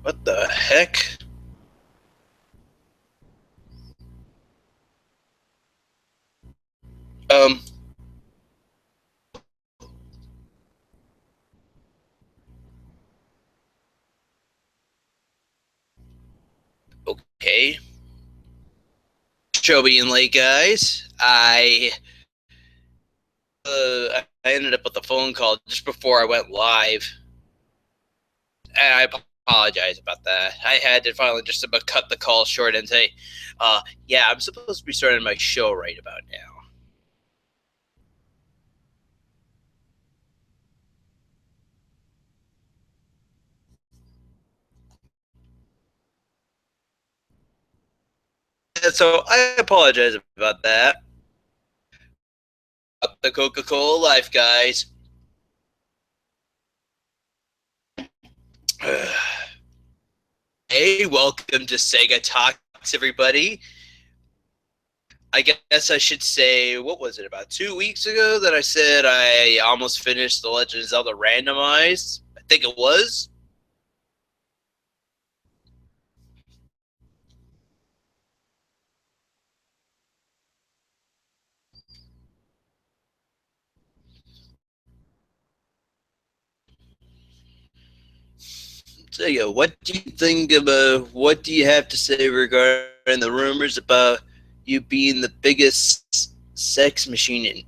What the heck? Um, okay. Show being late, guys. I ended up with a phone call just before I went live. And I apologize about that. I had to finally just about cut the call short and say, yeah, I'm supposed to be starting my show right about now. And so I apologize about that. Up the Coca-Cola life, guys. Hey, welcome to Segatalks, everybody. I guess I should say, what was it, about 2 weeks ago that I said I almost finished The Legend of Zelda Randomized? I think it was. So, yeah, what do you think about, what do you have to say regarding the rumors about you being the biggest sex machine in.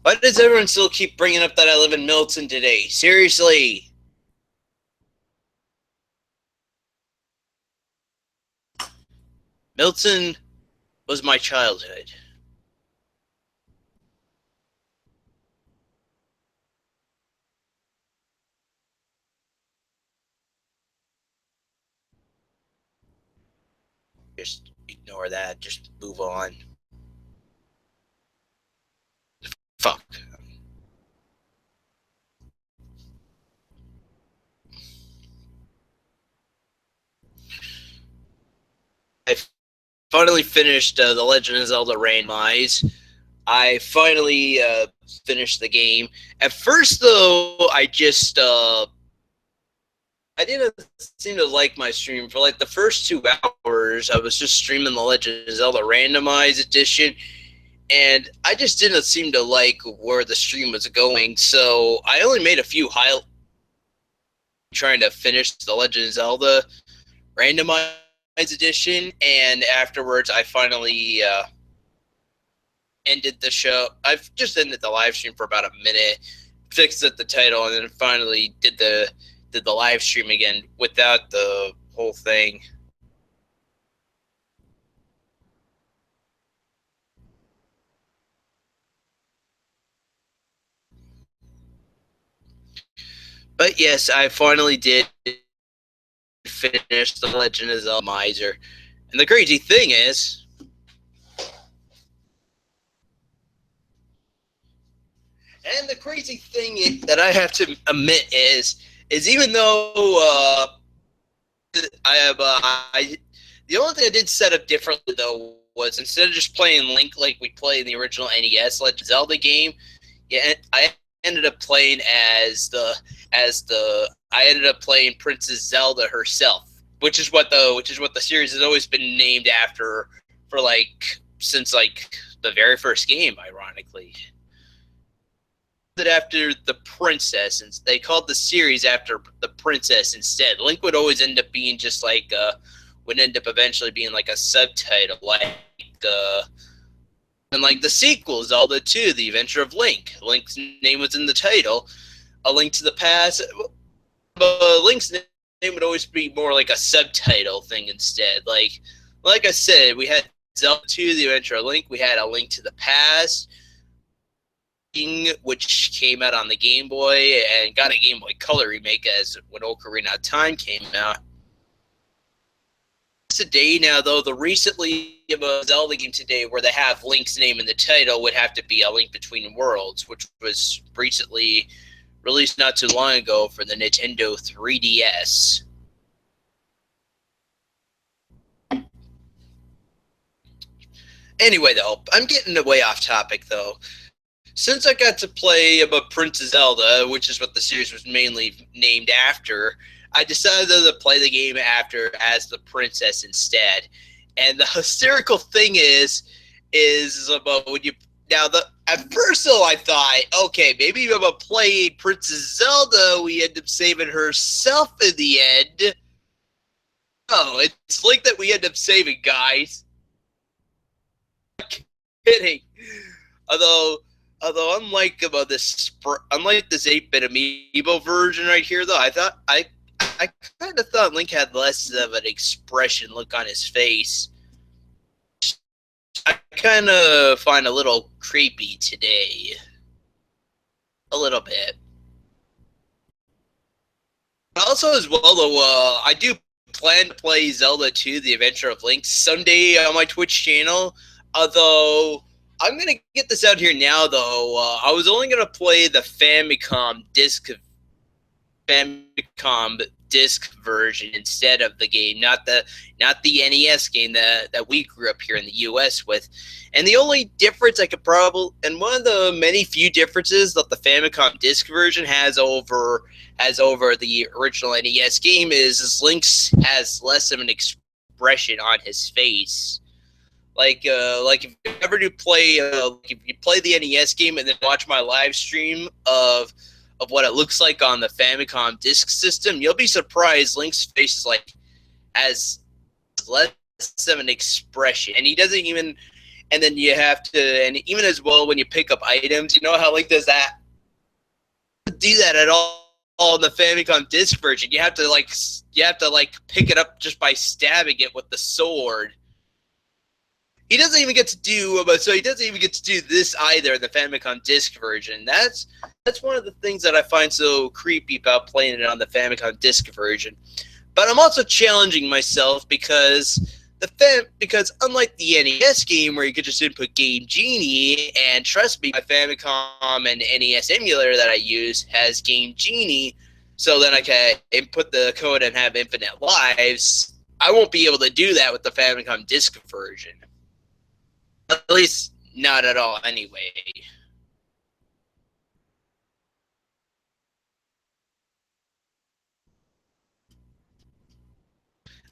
Why does everyone still keep bringing up that I live in Milton today? Seriously. Milton was my childhood. Just ignore that. Just move on. Fuck. I finally finished The Legend of Zelda Randomized. I finally finished the game. At first, though, I didn't seem to like my stream for like the first 2 hours. I was just streaming The Legend of Zelda Randomized edition, and I just didn't seem to like where the stream was going. So I only made a few highlights trying to finish The Legend of Zelda Randomized edition, and afterwards I finally ended the show. I've just ended the live stream for about a minute, fixed the title, and then finally did the live stream again without the whole thing. But yes, I finally did finish The Legend of Zelda Miser. And the crazy thing is, that I have to admit is even though I have the only thing I did set up differently though was instead of just playing Link like we played in the original NES Legend of Zelda game, yeah, I ended up playing as the I ended up playing Princess Zelda herself, which is what the series has always been named after for like since like the very first game, ironically. It after the princess, and they called the series after the princess instead. Link would always end up being just like would end up eventually being like a subtitle, like and like the sequel Zelda 2, The Adventure of Link. Link's name was in the title. A Link to the Past, but Link's name would always be more like a subtitle thing instead. Like I said, we had Zelda 2, The Adventure of Link. We had A Link to the Past, which came out on the Game Boy and got a Game Boy Color remake as when Ocarina of Time came out. Today now, though, the recently Zelda game today where they have Link's name in the title would have to be A Link Between Worlds, which was recently released not too long ago for the Nintendo 3DS. Anyway, though, I'm getting way off topic, though. since I got to play about Princess Zelda, which is what the series was mainly named after, I decided to play the game after as the princess instead. And the hysterical thing is about when you now the at first though I thought, okay, maybe I'm gonna play Princess Zelda, we end up saving herself in the end. Oh, it's like that we end up saving, guys. Kidding. Although, unlike this 8-bit amiibo version right here, though, I kind of thought Link had less of an expression look on his face. I kind of find a little creepy today, a little bit. Also, as well, though, I do plan to play Zelda 2: The Adventure of Link someday on my Twitch channel. Although I'm gonna get this out here now, though. I was only gonna play the Famicom disc version instead of the game, not the NES game that we grew up here in the US with. And the only difference and one of the many few differences that the Famicom disc version has over the original NES game is Link's has less of an expression on his face. Like if you ever do play, if you play the NES game and then watch my live stream of what it looks like on the Famicom disk system, you'll be surprised. Link's face is has less of an expression, and he doesn't even. And then you have to, and even as well when you pick up items, you know how Link does that. Do that at all in the Famicom disc version. You have to pick it up just by stabbing it with the sword. He doesn't even get to do this either in the Famicom disc version. That's one of the things that I find so creepy about playing it on the Famicom disc version. But I'm also challenging myself because unlike the NES game where you could just input Game Genie, and trust me, my Famicom and NES emulator that I use has Game Genie, so then I can input the code and have infinite lives. I won't be able to do that with the Famicom disc version. At least, not at all, anyway.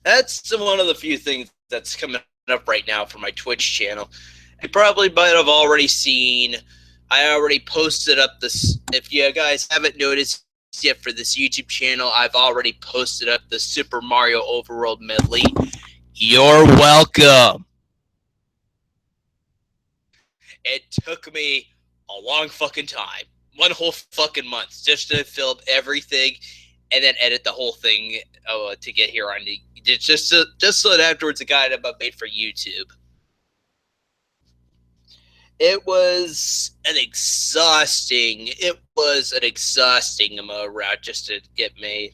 That's one of the few things that's coming up right now for my Twitch channel. You probably might have already seen, I already posted up this, if you guys haven't noticed yet for this YouTube channel, I've already posted up the Super Mario Overworld medley. You're welcome. It took me a long fucking time, one whole fucking month, just to film everything and then edit the whole thing to get here on the just so that afterwards I got it made for YouTube. It was an exhausting route just to get made.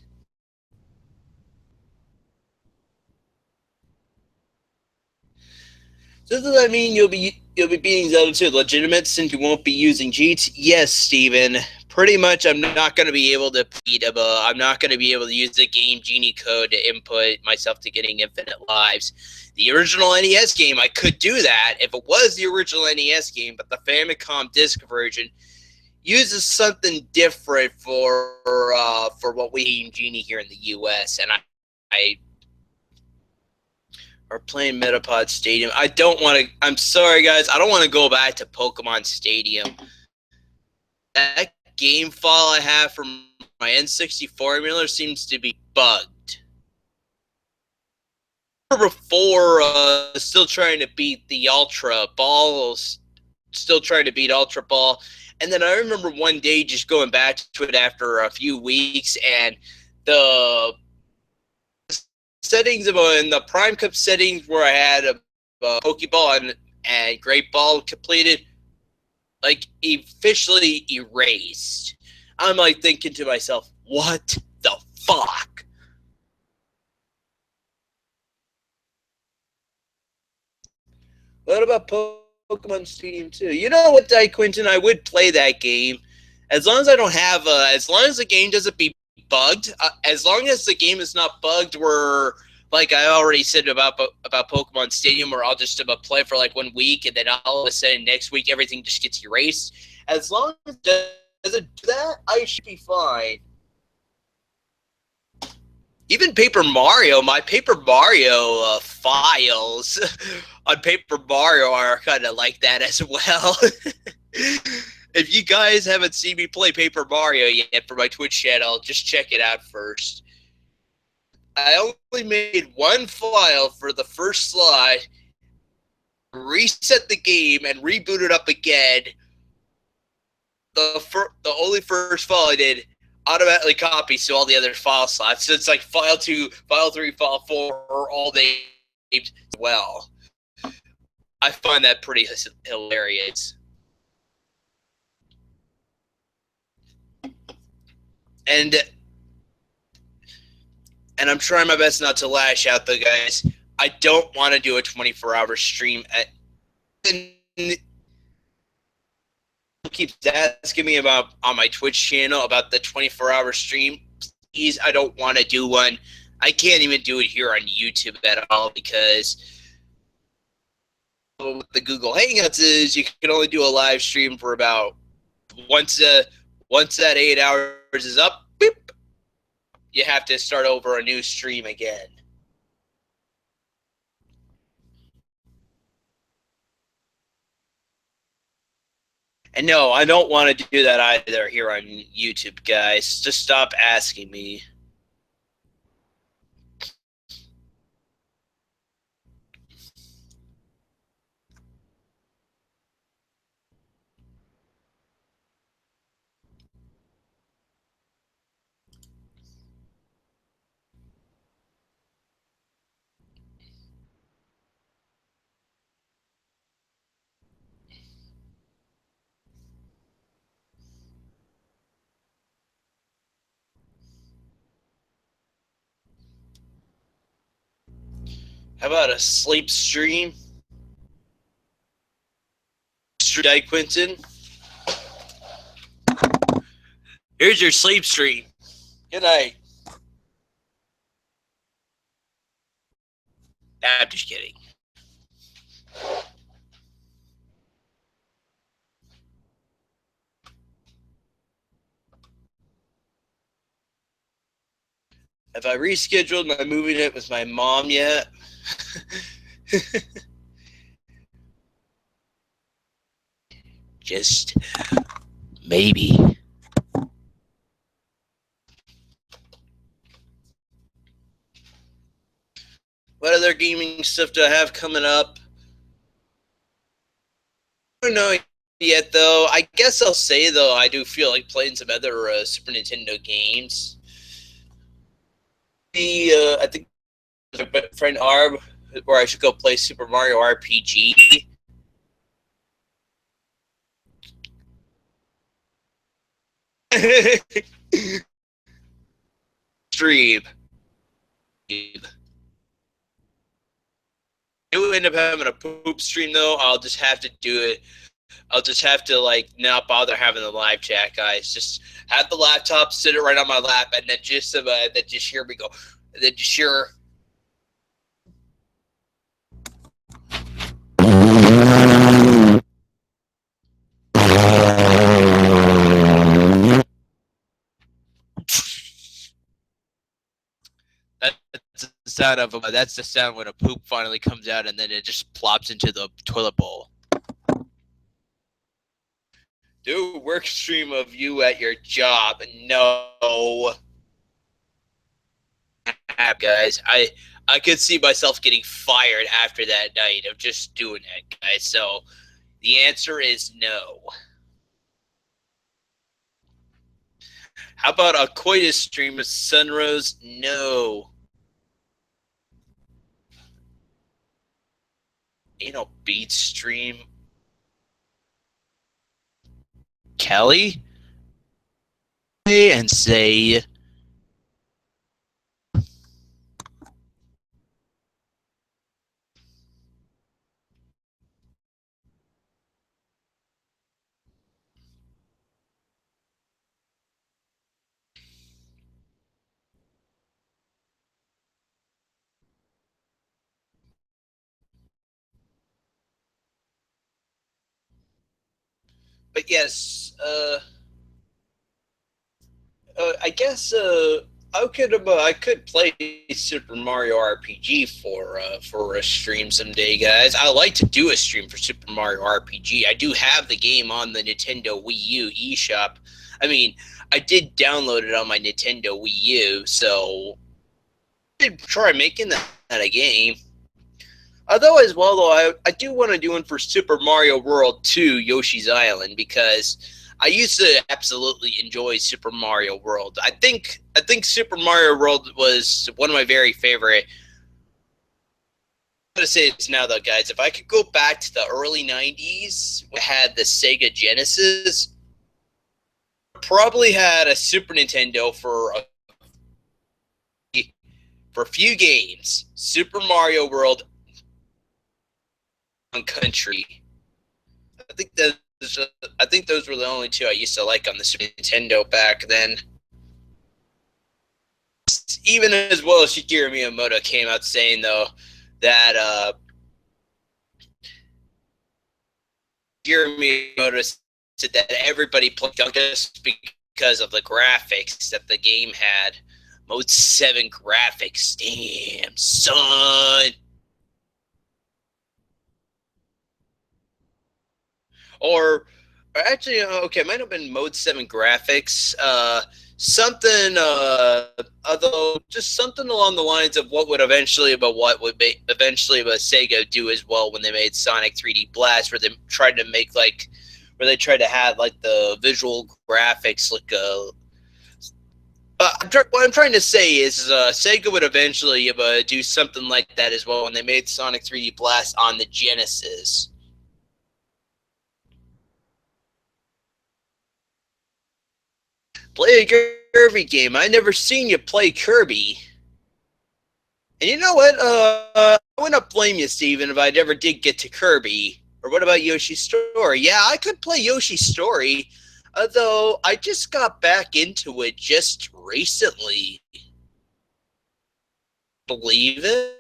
So does that mean you'll be beating Zelda 2 legitimate since you won't be using cheats? Yes, Steven. Pretty much, I'm not going to be able to beat I'm not going to be able to use the Game Genie code to input myself to getting infinite lives. The original NES game, I could do that if it was the original NES game, but the Famicom disc version uses something different for what we Game Genie here in the US, and I are playing Metapod Stadium. I don't want to. I'm sorry, guys. I don't want to go back to Pokemon Stadium. That game file I have from my N64 emulator seems to be bugged. Before, still trying to beat the Ultra Ball, still trying to beat Ultra Ball, and then I remember one day just going back to it after a few weeks, and the settings in the Prime Cup settings where I had a Pokeball and Great Ball completed, officially erased. I'm thinking to myself, what the fuck? What about Pokemon Stadium 2? You know what, Quentin? I would play that game as long as I don't have as long as the game doesn't be bugged. As long as the game is not bugged, where like I already said about Pokemon Stadium, where I'll just play for 1 week and then all of a sudden next week everything just gets erased. As long as it doesn't do that, I should be fine. Even Paper Mario, my Paper Mario files on Paper Mario are kind of like that as well. If you guys haven't seen me play Paper Mario yet for my Twitch channel, just check it out first. I only made one file for the first slide, reset the game, and reboot it up again. The only first file I did automatically copies to all the other file slots. So it's like file 2, file 3, file 4 are all named as well. I find that pretty hilarious. And I'm trying my best not to lash out, though, guys. I don't want to do a 24-hour stream. Keeps asking me about on my Twitch channel about the 24-hour stream. Please, I don't want to do one. I can't even do it here on YouTube at all because what the Google Hangouts is, you can only do a live stream for about once that 8 hours is up, beep, you have to start over a new stream again. And no, I don't want to do that either here on YouTube, guys. Just stop asking me. How about a sleep stream? Good Quentin. Here's your sleep stream. Good night. I'm just kidding. Have I rescheduled my movie night with my mom yet? Just maybe. What other gaming stuff do I have coming up? I don't know yet, though. I guess I'll say, though, I do feel like playing some other Super Nintendo games. I think my friend Arb, where I should go play Super Mario RPG. Stream. You end up having a poop stream, though, I'll just have to do it. I'll just have to like not bother having the live chat, guys. Just have the laptop, sit it right on my lap, and then just hear me go. Then just hear. That's the sound of that's the sound when a poop finally comes out, and then it just plops into the toilet bowl. Do a work stream of you at your job. No, guys. I could see myself getting fired after that night of just doing that, guys. So the answer is no. How about a coitus stream of Sunrose? No. Beat stream. Kelly? And say. but yes, I guess I could play Super Mario RPG for a stream someday, guys. I like to do a stream for Super Mario RPG. I do have the game on the Nintendo Wii U eShop. I mean, I did download it on my Nintendo Wii U, so I did try making that a game. Although, as well, though, I do want to do one for Super Mario World 2 Yoshi's Island because I used to absolutely enjoy Super Mario World. I think Super Mario World was one of my very favorite. I'm gonna say this now, though, guys. If I could go back to the early '90s, we had the Sega Genesis. Probably had a Super Nintendo for a few games. Super Mario World and Country. I think that I think those were the only two I used to like on the Super Nintendo back then. Even as well as Shigeru Miyamoto came out saying though that Shigeru Miyamoto said that everybody played just because of the graphics that the game had. Mode 7 graphics, damn son. Or actually, okay, it might have been Mode 7 graphics. Something, although just something along the lines of what would eventually, but what would eventually, but Sega do as well when they made Sonic 3D Blast, where they tried to make like, where they tried to have like the visual graphics look. What I'm trying to say is Sega would eventually do something like that as well when they made Sonic 3D Blast on the Genesis. Play a Kirby game. I never seen you play Kirby. And you know what? I wouldn't blame you, Steven, if I ever did get to Kirby. Or what about Yoshi's Story? Yeah, I could play Yoshi's Story, although I just got back into it just recently. Believe it?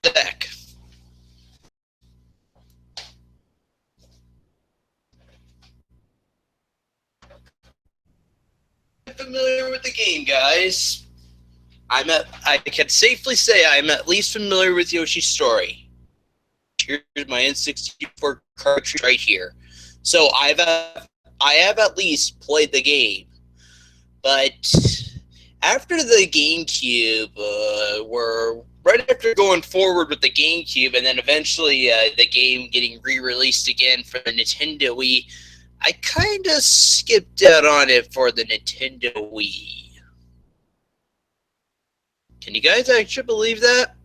Heck. I'm familiar with the game, guys. I can safely say I'm at least familiar with Yoshi's Story. Here's my N64 cartridge right here. So I have at least played the game, but after the GameCube, were right after going forward with the GameCube, and then eventually the game getting re-released again for the Nintendo Wii, I kind of skipped out on it for the Nintendo Wii. Can you guys actually believe that?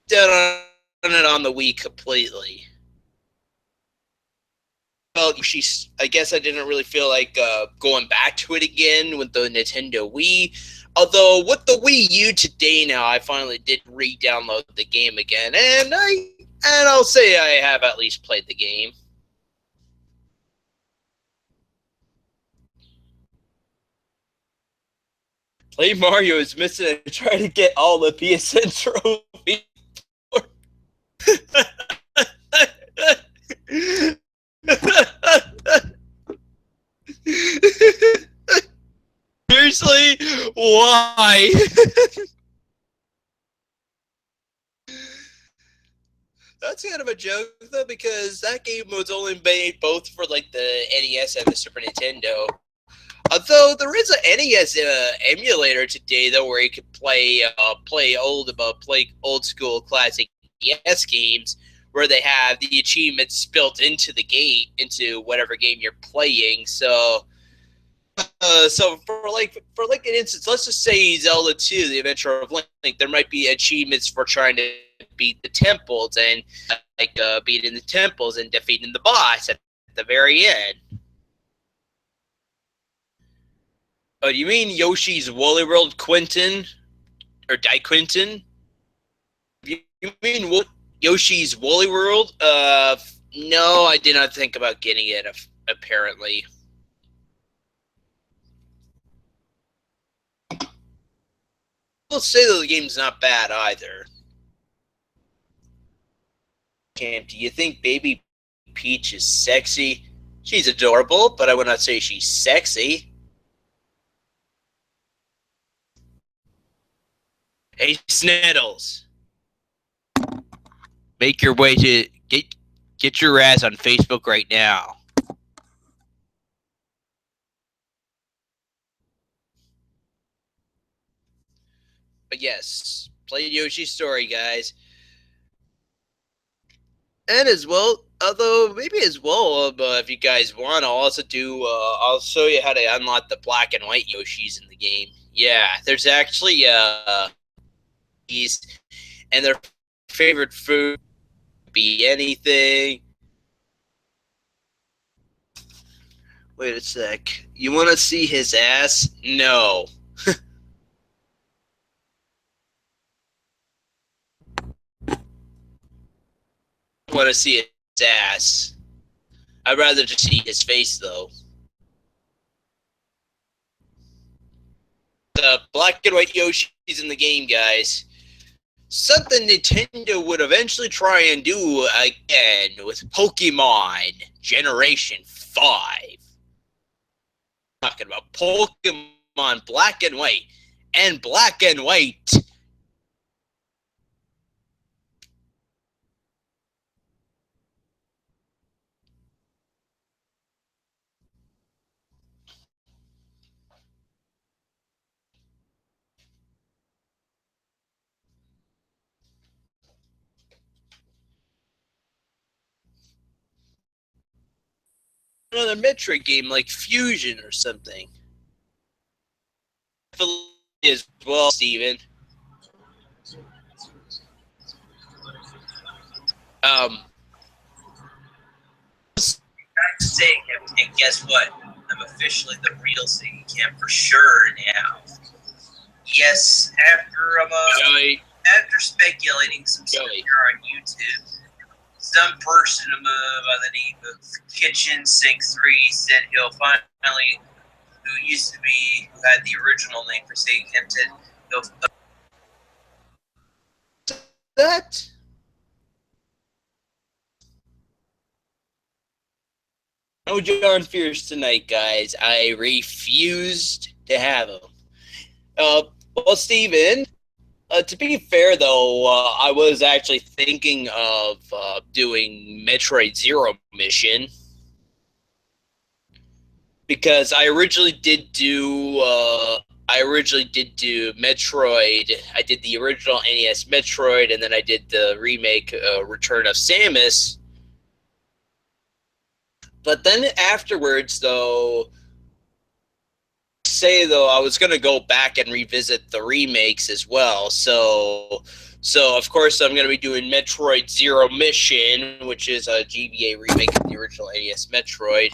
Down on it on the Wii completely. Well, I guess I didn't really feel like going back to it again with the Nintendo Wii. Although with the Wii U today now, I finally did re-download the game again, and I'll say I have at least played the game. Play Mario is missing and try to get all the PSN trophies. Seriously, why? That's kind of a joke though, because that game was only made both for like the NES and the Super Nintendo. Although there is an NES emulator today though, where you could play old school classic NES games, where they have the achievements built into the game, into whatever game you're playing. So for like an instance, let's just say Zelda 2: The Adventure of Link, there might be achievements for trying to beat the temples and beating the temples and defeating the boss at the very end. Oh, do you mean Yoshi's Woolly World Quinton or Die Quinton? You mean Yoshi's Woolly World? No, I did not think about getting it. Apparently, let's say that the game's not bad either. Camp, do you think Baby Peach is sexy. She's adorable, but I would not say she's sexy. Hey, Sniddles. Make your way to get your ass on Facebook right now. But yes, play Yoshi's Story, guys. And as well, although maybe as well, if you guys want, I'll also do. I'll show you how to unlock the black and white Yoshis in the game. Yeah, there's actually these, and their favorite food could be anything. Wait a sec. You want to see his ass? No. Want to see his ass? I'd rather just see his face, though. The black and white Yoshis in the game, guys. Something Nintendo would eventually try and do again with Pokemon Generation 5. Talking about Pokemon Black and White. And Black and White. Another Metroid game like Fusion or something. As well, Steven. Saying him, and guess what? I'm officially the real Sega Camp for sure now. Yes, after speculating some stuff here on YouTube, some person by the name of Kitchen Sink 3 said he'll finally, who used to be, who had the original name for Sega Camp, said he'll. That? No John Fierce tonight, guys. I refused to have him. Well, Steven, to be fair, though, I was actually thinking of doing Metroid Zero Mission. Because I originally did do Metroid. I did the original NES Metroid, and then I did the remake Return of Samus. But then afterwards, though, I was going to go back and revisit the remakes as well. So of course I'm going to be doing Metroid Zero Mission, which is a GBA remake of the original NES Metroid,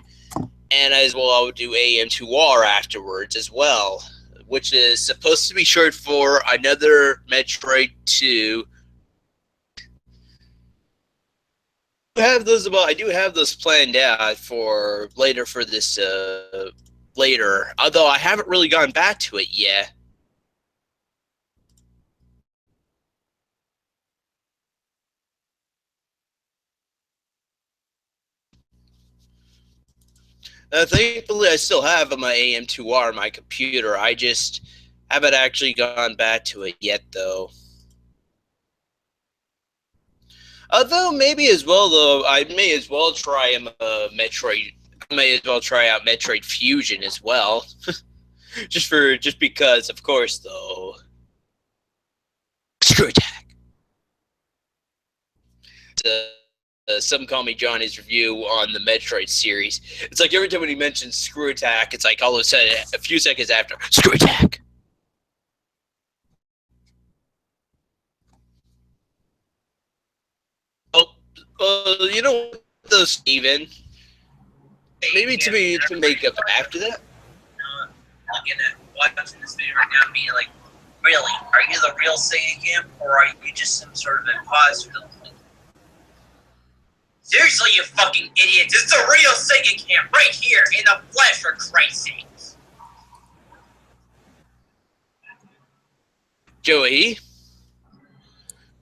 and as well I would do AM2R afterwards as well, which is supposed to be short for Another Metroid 2. I do have those planned out for later for this later, although I haven't really gone back to it yet. Thankfully, I still have my AM2R on my computer. I just haven't actually gone back to it yet, though. Although maybe as well, though, I may as well try Metroid. I may as well try out Metroid Fusion as well, just because, of course, though. Screw attack. Some call me Johnny's review on the Metroid series. It's like every time when he mentions Screw Attack, it's like all of a sudden, a few seconds after, Screw Attack. You know what, though, Steven? Maybe to make up after that. Looking at watching this video right now, being like, really, are you the real Sega Camp, or are you just some sort of imposter? Seriously, you fucking idiots! It's the real Sega Camp right here in the flesh, for Christ's sake! Joey,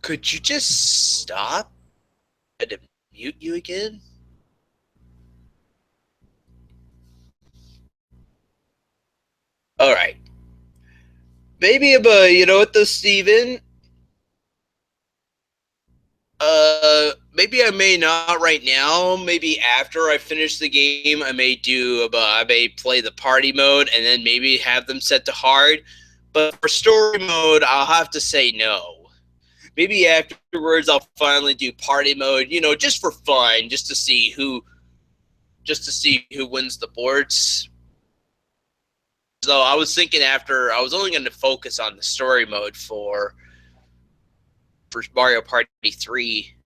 could you just stop? I had to mute you again? Maybe about, you know what though, Steven? Maybe I may not right now. Maybe after I finish the game, I may play the party mode and then maybe have them set to hard. But for story mode, I'll have to say no. Maybe afterwards I'll finally do party mode, you know, just for fun, just to see who wins the boards. So I was thinking after I was only going to focus on the story mode for Mario Party 3.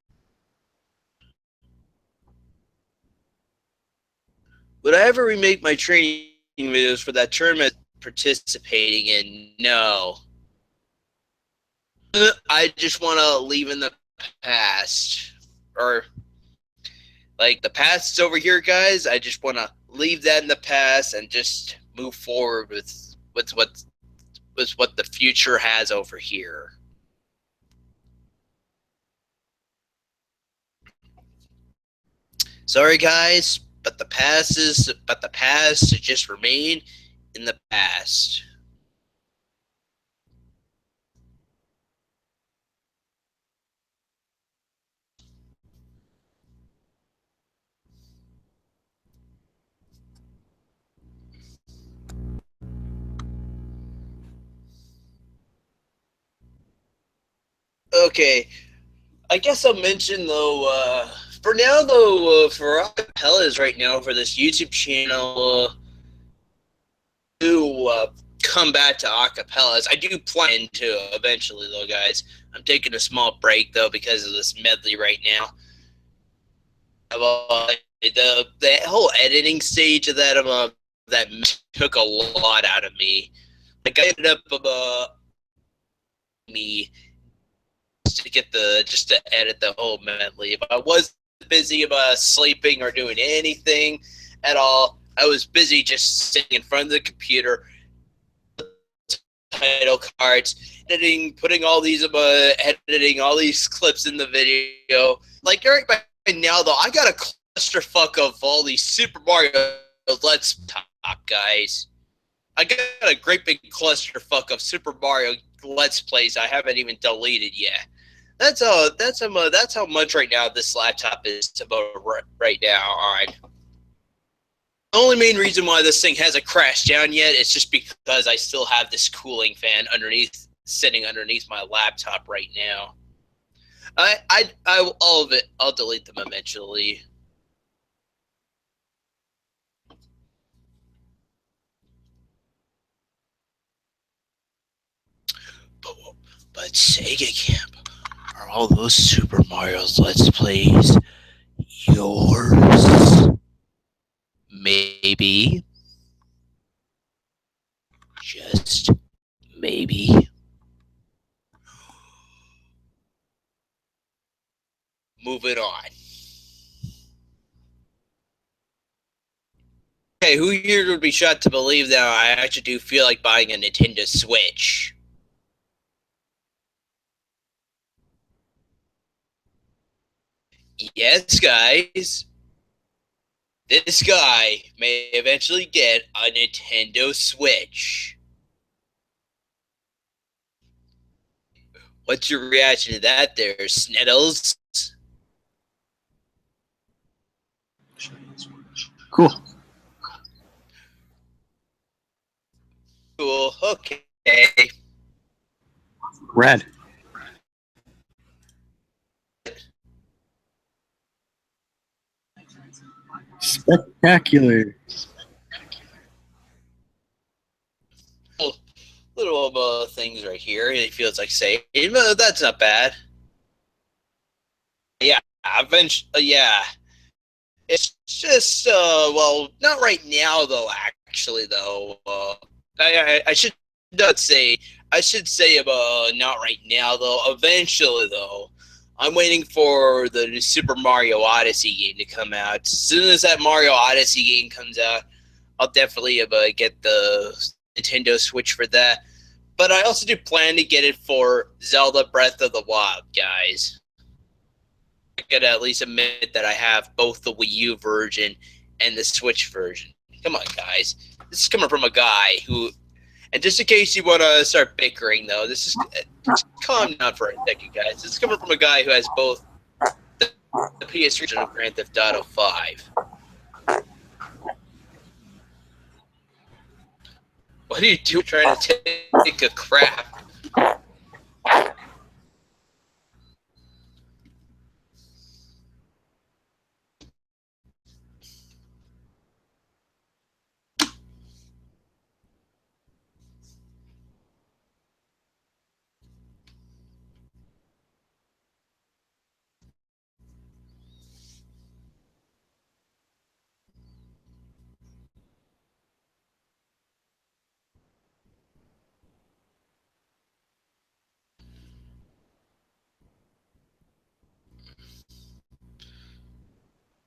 Would I ever remake my training videos for that tournament participating in? No. I just want to leave in the past. Or, like, the past is over here, guys. I just want to leave that in the past and just move forward with what the future has over here. Sorry, guys, but the past should just remain in the past. Okay, I guess I'll mention though. For now, though, for acapellas right now for this YouTube channel, to come back to acapellas. I do plan to eventually, though, guys. I'm taking a small break though because of this medley right now. The whole editing stage of that that took a lot out of me. Like I ended up me just to edit the whole medley. If I was busy about sleeping or doing anything at all, I was busy just sitting in front of the computer, title cards, putting all these editing all these clips in the video. Like right now, though, I got a clusterfuck of all these Super Mario Let's Talk, guys. I got a great big clusterfuck of Super Mario Let's Plays I haven't even deleted yet. That's how much right now this laptop is about right now on. The only main reason why this thing hasn't crashed down yet is just because I still have this cooling fan sitting underneath my laptop right now. All of it, I'll delete them eventually. But Sega Camp, are all those Super Mario's Let's Plays yours? Maybe. Just maybe. Moving on. Okay, who here would be shocked to believe that I actually do feel like buying a Nintendo Switch? Yes, guys. This guy may eventually get a Nintendo Switch. What's your reaction to that there, Sneddles? Cool. Cool. Okay. Rad. Spectacular. Little things right here. It feels like saying, that's not bad. Yeah, eventually, yeah. It's just, well, not right now though. Actually, though, I should not say. I should say, not right now though. Eventually, though, I'm waiting for the new Super Mario Odyssey game to come out. As soon as that Mario Odyssey game comes out, I'll definitely get the Nintendo Switch for that. But I also do plan to get it for Zelda Breath of the Wild, guys. I gotta at least admit that I have both the Wii U version and the Switch version. Come on, guys. This is coming from a guy who, And just in case you want to start bickering, though, this is calm down for a second, guys. This is coming from a guy who has both the PS3 version of Grand Theft Auto 5. What are you doing trying to take a crap?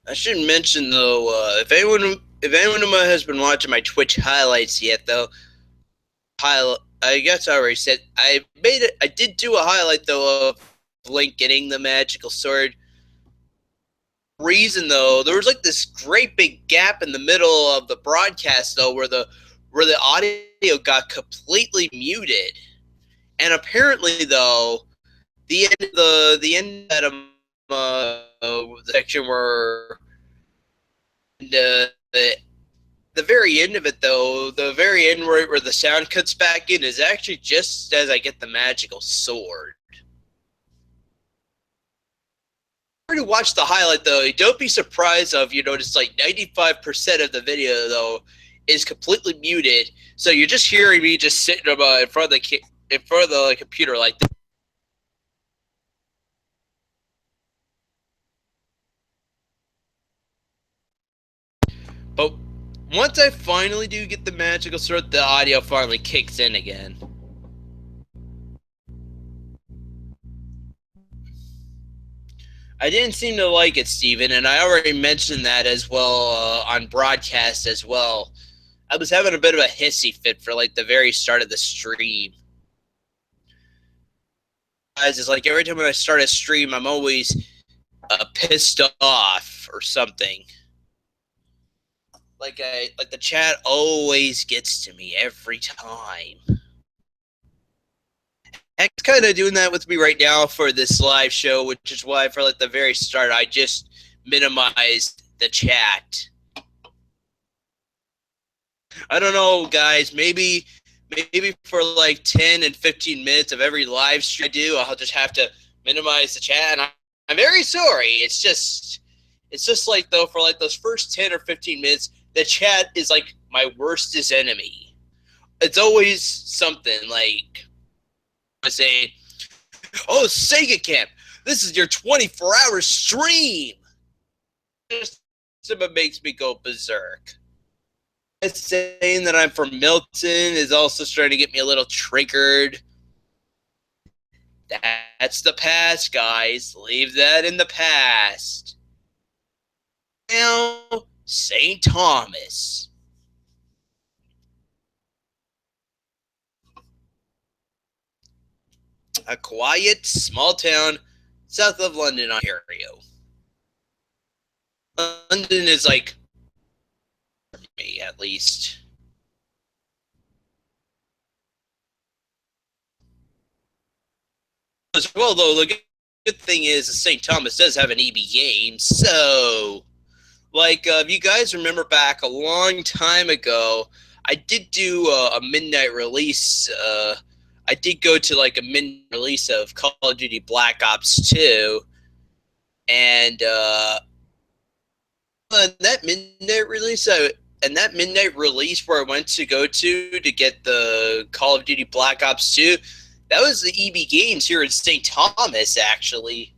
I should mention though, if anyone has been watching my Twitch highlights yet, though, I guess I already said I made it. I did do a highlight though of Link getting the magical sword. Reason though, there was like this great big gap in the middle of the broadcast though, where the audio got completely muted, and apparently though, the end of section where the very end of it, though, the very end where the sound cuts back in is actually just as I get the magical sword. To watch the highlight, though, don't be surprised if you notice like 95% of the video, though, is completely muted. So you're just hearing me just sitting in front of the computer like this. But once I finally do get the magical sword, the audio finally kicks in again. I didn't seem to like it, Steven, and I already mentioned that as well on broadcast as well. I was having a bit of a hissy fit for like the very start of the stream. Guys, it's like every time when I start a stream, I'm always pissed off or something. Like the chat always gets to me every time. It's kind of doing that with me right now for this live show, which is why for like the very start, I just minimized the chat. I don't know, guys. Maybe for like 10 and 15 minutes of every live stream I do, I'll just have to minimize the chat. And I'm very sorry. It's just like though for like those first 10 or 15 minutes, the chat is like my worstest enemy. It's always something like I say, "Oh, Sega Camp, this is your 24-hour stream." Just it makes me go berserk. Saying that I'm from Milton is also starting to get me a little triggered. That's the past, guys. Leave that in the past. Now, St. Thomas. A quiet, small town south of London, Ontario. London is like, for me at least. As well, though, the good thing is St. Thomas does have an EB game, so like if you guys remember back a long time ago, I did do a midnight release. I did go to like a midnight release of Call of Duty Black Ops 2, and that midnight release, where I went to go to get the Call of Duty Black Ops 2, that was the EB Games here in St. Thomas, actually.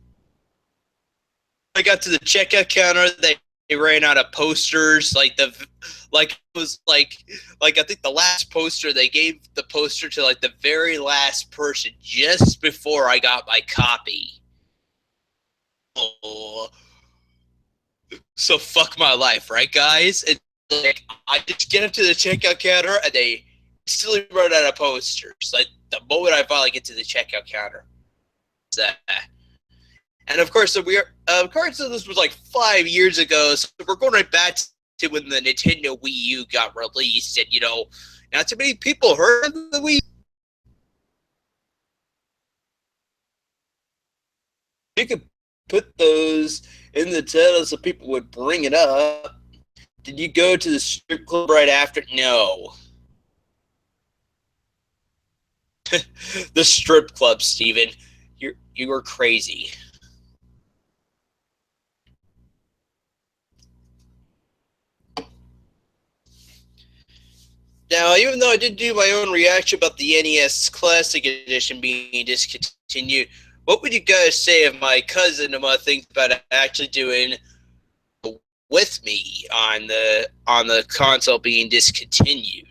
I got to the checkout counter, they ran out of posters, I think the last poster, they gave the poster to like the very last person just before I got my copy. Oh. So fuck my life, right, guys? And like I just get up to the checkout counter and they still run out of posters. Like the moment I finally get to the checkout counter. And of course, this was like 5 years ago, so we're going right back to when the Nintendo Wii U got released, and Not too many people heard of the Wii. You could put those in the title so people would bring it up. Did you go to the strip club right after? No. The strip club, Steven. You were crazy. Now, even though I did do my own reaction about the NES Classic Edition being discontinued, what would you guys say if my cousin thinks about actually doing with me on the console being discontinued?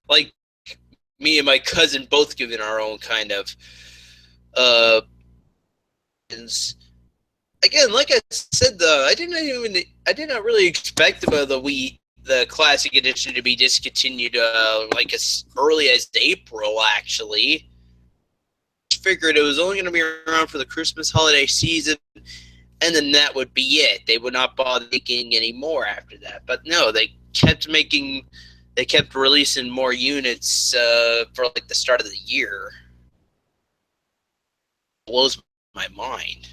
Like me and my cousin both giving our own kind of uh again, like I said, though, I did not really expect the classic edition to be discontinued like as early as April. Actually, figured it was only going to be around for the Christmas holiday season, and then that would be it. They would not bother making any more after that. But no, they kept releasing more units for like the start of the year. It blows my mind.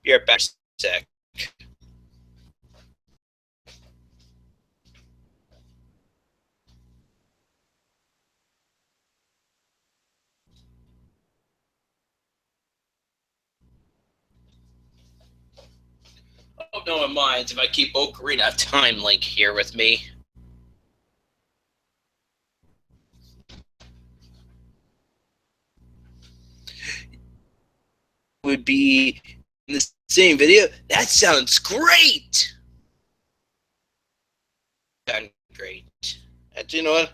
You're back, sec. I hope no one minds if I keep Ocarina of Time Link here with me. Would be in the same video. That sounds great. Sounds great. And you know what?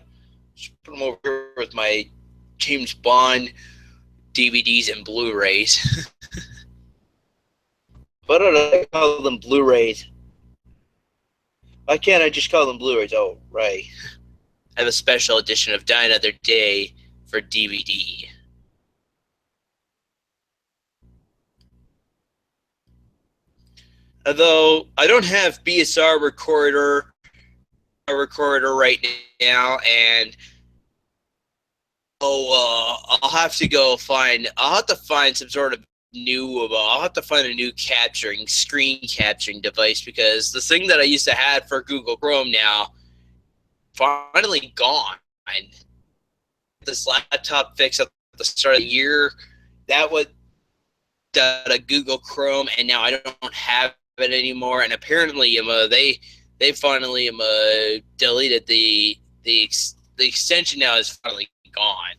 Just put them over here with my James Bond DVDs and Blu-rays. Why don't I call them Blu-rays? Why can't I just call them Blu-rays? Oh, right. I have a special edition of Die Another Day for DVD. Although I don't have BSR recorder right now, and I'll have to go find. I'll have to find some sort of new. I'll have to find a new screen capturing device, because the thing that I used to have for Google Chrome now finally gone. This laptop fixed at the start of the year. That was a Google Chrome, and now I don't have it anymore. And apparently, they finally deleted the extension. Now is finally gone.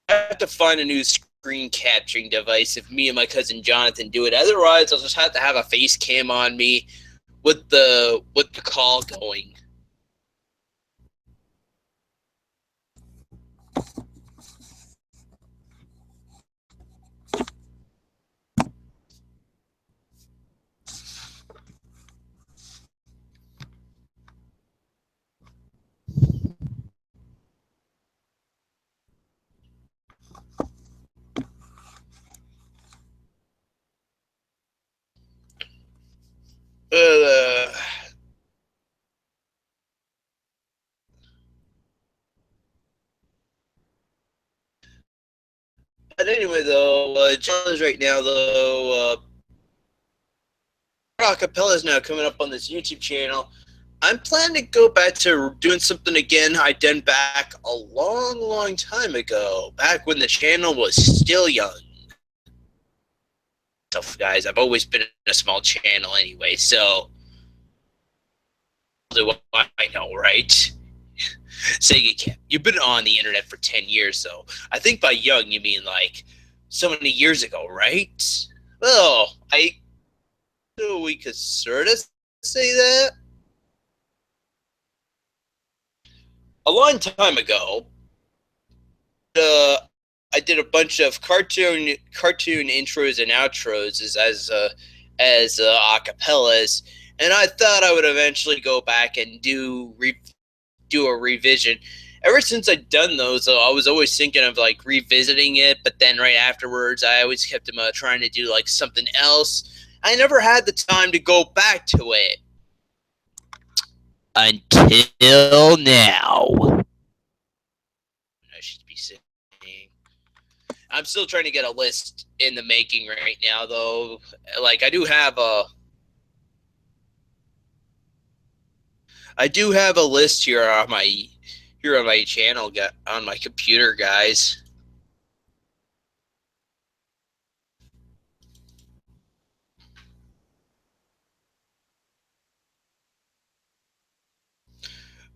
I have to find a new screen capturing device if me and my cousin Jonathan do it. Otherwise, I'll just have to have a face cam on me with the call going. Uh, but anyway, though, John right now, though, acapella is now coming up on this YouTube channel. I'm planning to go back to doing something again I done back a long, long time ago, back when the channel was still young. So, guys, I've always been a small channel anyway, so I know, right? Sega, you've been on the internet for 10 years, so I think by young you mean like so many years ago, right? Well, so we could sort of say that. A long time ago, I did a bunch of cartoon intros and outros as acapellas, and I thought I would eventually go back and do a revision. Ever since I'd done those, I was always thinking of like revisiting it, but then right afterwards, I always kept trying to do like something else. I never had the time to go back to it. until now. I should be saying. I'm still trying to get a list in the making right now, though. Like I do have a list here on my channel, on my computer, guys.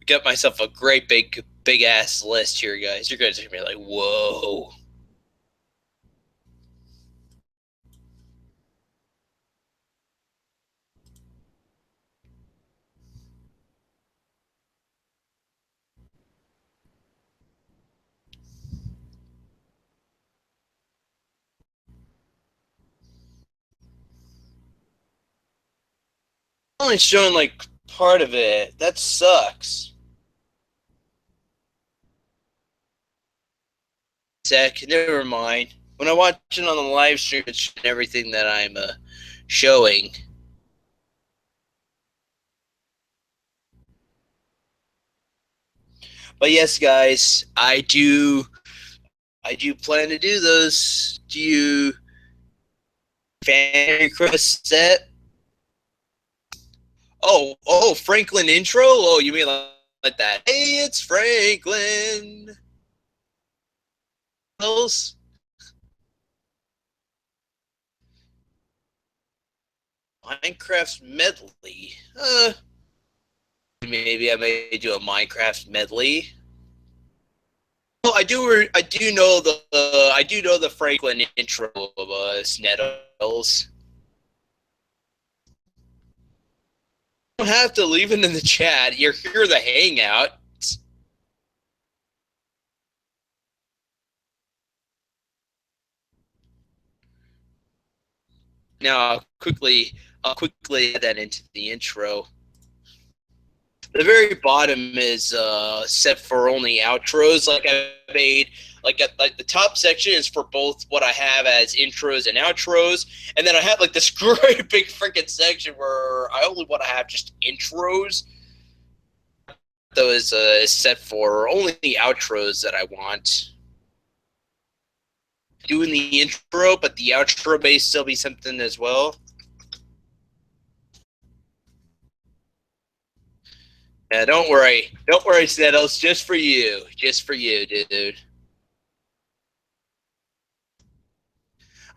Got myself a great big ass list here, guys. You're gonna be like, whoa. Only showing like part of it. That sucks. Sec, never mind. When I watch it on the live stream, it's everything that I'm showing. But yes, guys, I do plan to do those. Do you fan request set? Oh, Franklin intro? Oh, you mean like that? Hey, it's Franklin. Minecraft medley. Maybe I may do a Minecraft medley. Well, I do know the Franklin intro of Sneddles. You don't have to leave it in the chat. You're here the hangout. Now I'll quickly add that into the intro. The very bottom is set for only outros. Like I made, like the top section is for both what I have as intros and outros, and then I have like this great big freaking section where I only want to have just intros. Those is set for only the outros that I want. Doing the intro, but the outro may still be something as well. Yeah, don't worry, Settles. Just for you, dude.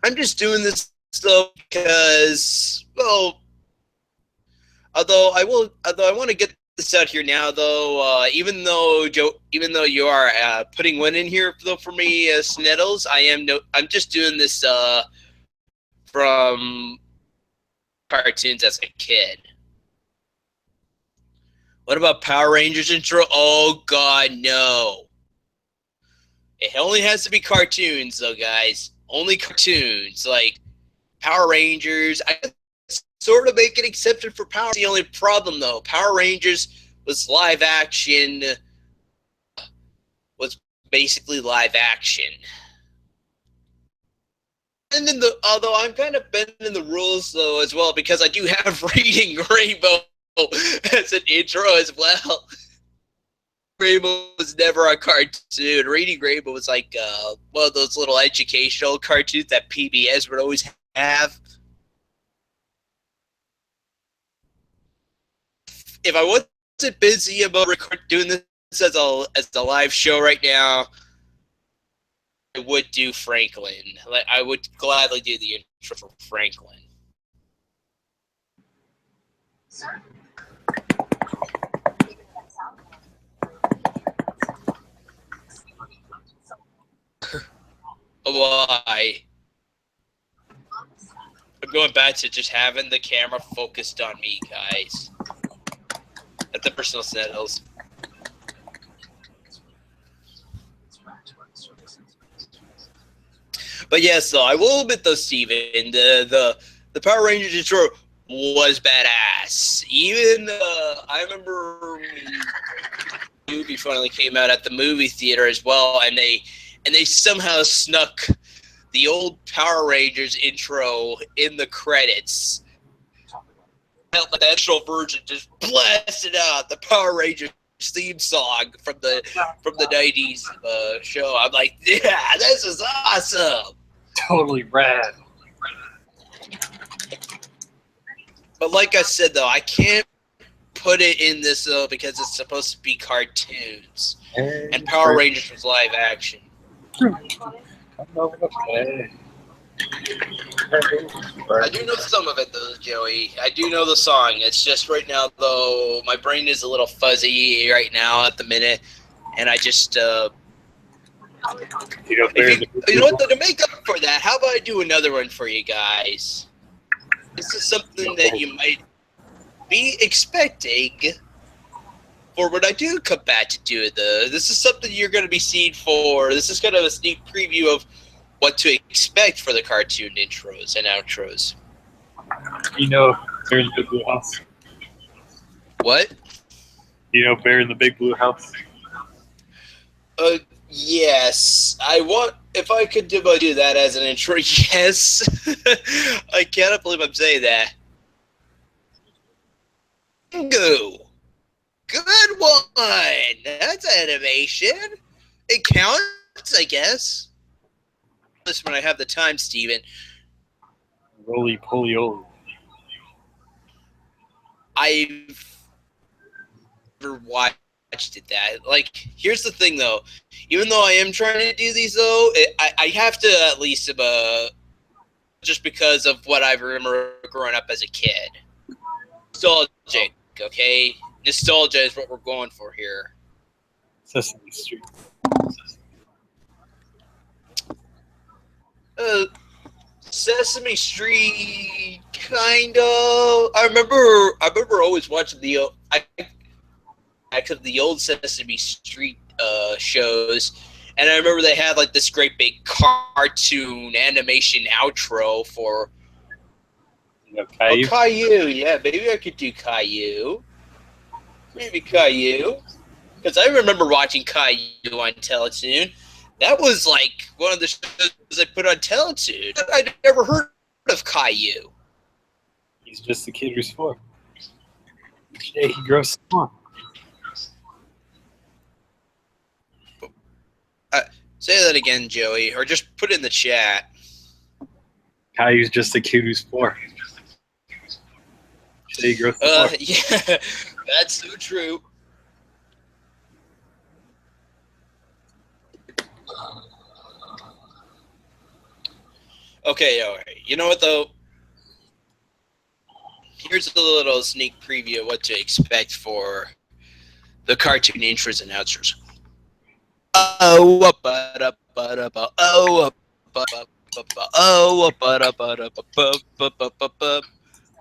I'm just doing this stuff because, well, although I want to get this out here now, though. Even though you are putting one in here though for me, Sneddles, I'm just doing this from cartoons as a kid. What about Power Rangers intro? Oh God, no. It only has to be cartoons, though, guys. Only cartoons, like Power Rangers. I sort of make an exception for Power. The only problem, though, Power Rangers was live action. Was basically live action. And then although I'm kind of bending the rules though as well, because I do have Reading Rainbow as an intro as well. Rainbow was never a cartoon. Reading Rainbow was like one of those little educational cartoons that PBS would always have. If I wasn't busy about doing this as a live show right now, I would do Franklin. Like I would gladly do the intro for Franklin. Sir? Why? I'm going back to just having the camera focused on me, guys. At the personal Sneddles. But yes, though, I will admit though, Steven, the Power Rangers intro was badass. Even I remember the movie finally came out at the movie theater as well, and they somehow snuck the old Power Rangers intro in the credits. the actual version just blasted out the Power Rangers theme song from the 90s show. I'm like, yeah, this is awesome. Totally rad. But like I said, though, I can't put it in this though because it's supposed to be cartoons, and Power Rangers was live action. I do know some of it though, Joey. I do know the song. It's just right now though, my brain is a little fuzzy right now at the minute, and I just you know what? To make up for that, how about I do another one for you guys? This is something that you might be expecting for when I do come back to do it. This is something you're going to be seeing for. This is kind of a sneak preview of what to expect for the cartoon intros and outros. You know, Bear in the Big Blue House. What? You know, Bear in the Big Blue House. Yes. If I could do that as an intro, yes. I cannot believe I'm saying that. Bingo. Good one. That's animation. It counts, I guess. This when I have the time, Steven. Roly poly. I've never watched it that. Like, here's the thing, though. Even though I am trying to do these, though, I have to at least, just because of what I remember growing up as a kid. Nostalgic, okay? Nostalgia is what we're going for here. Sesame Street. Sesame Street, kind of. I remember always watching the old Sesame Street shows, and I remember they had like this great big cartoon animation outro for Caillou. Caillou. Yeah, maybe I could do Caillou. Maybe Caillou, because I remember watching Caillou on Teletoon. That was like one of the shows I put on Teletoon. I'd never heard of Caillou. He's just a kid who's 4. Yeah, he grows more. Say that again, Joey, or just put it in the chat. Caillou's just a kid who's 4. Yeah, he grows more. Yeah, that's so true. Okay, all right. You know what, though? Here's a little sneak preview of what to expect for the cartoon intros and outros.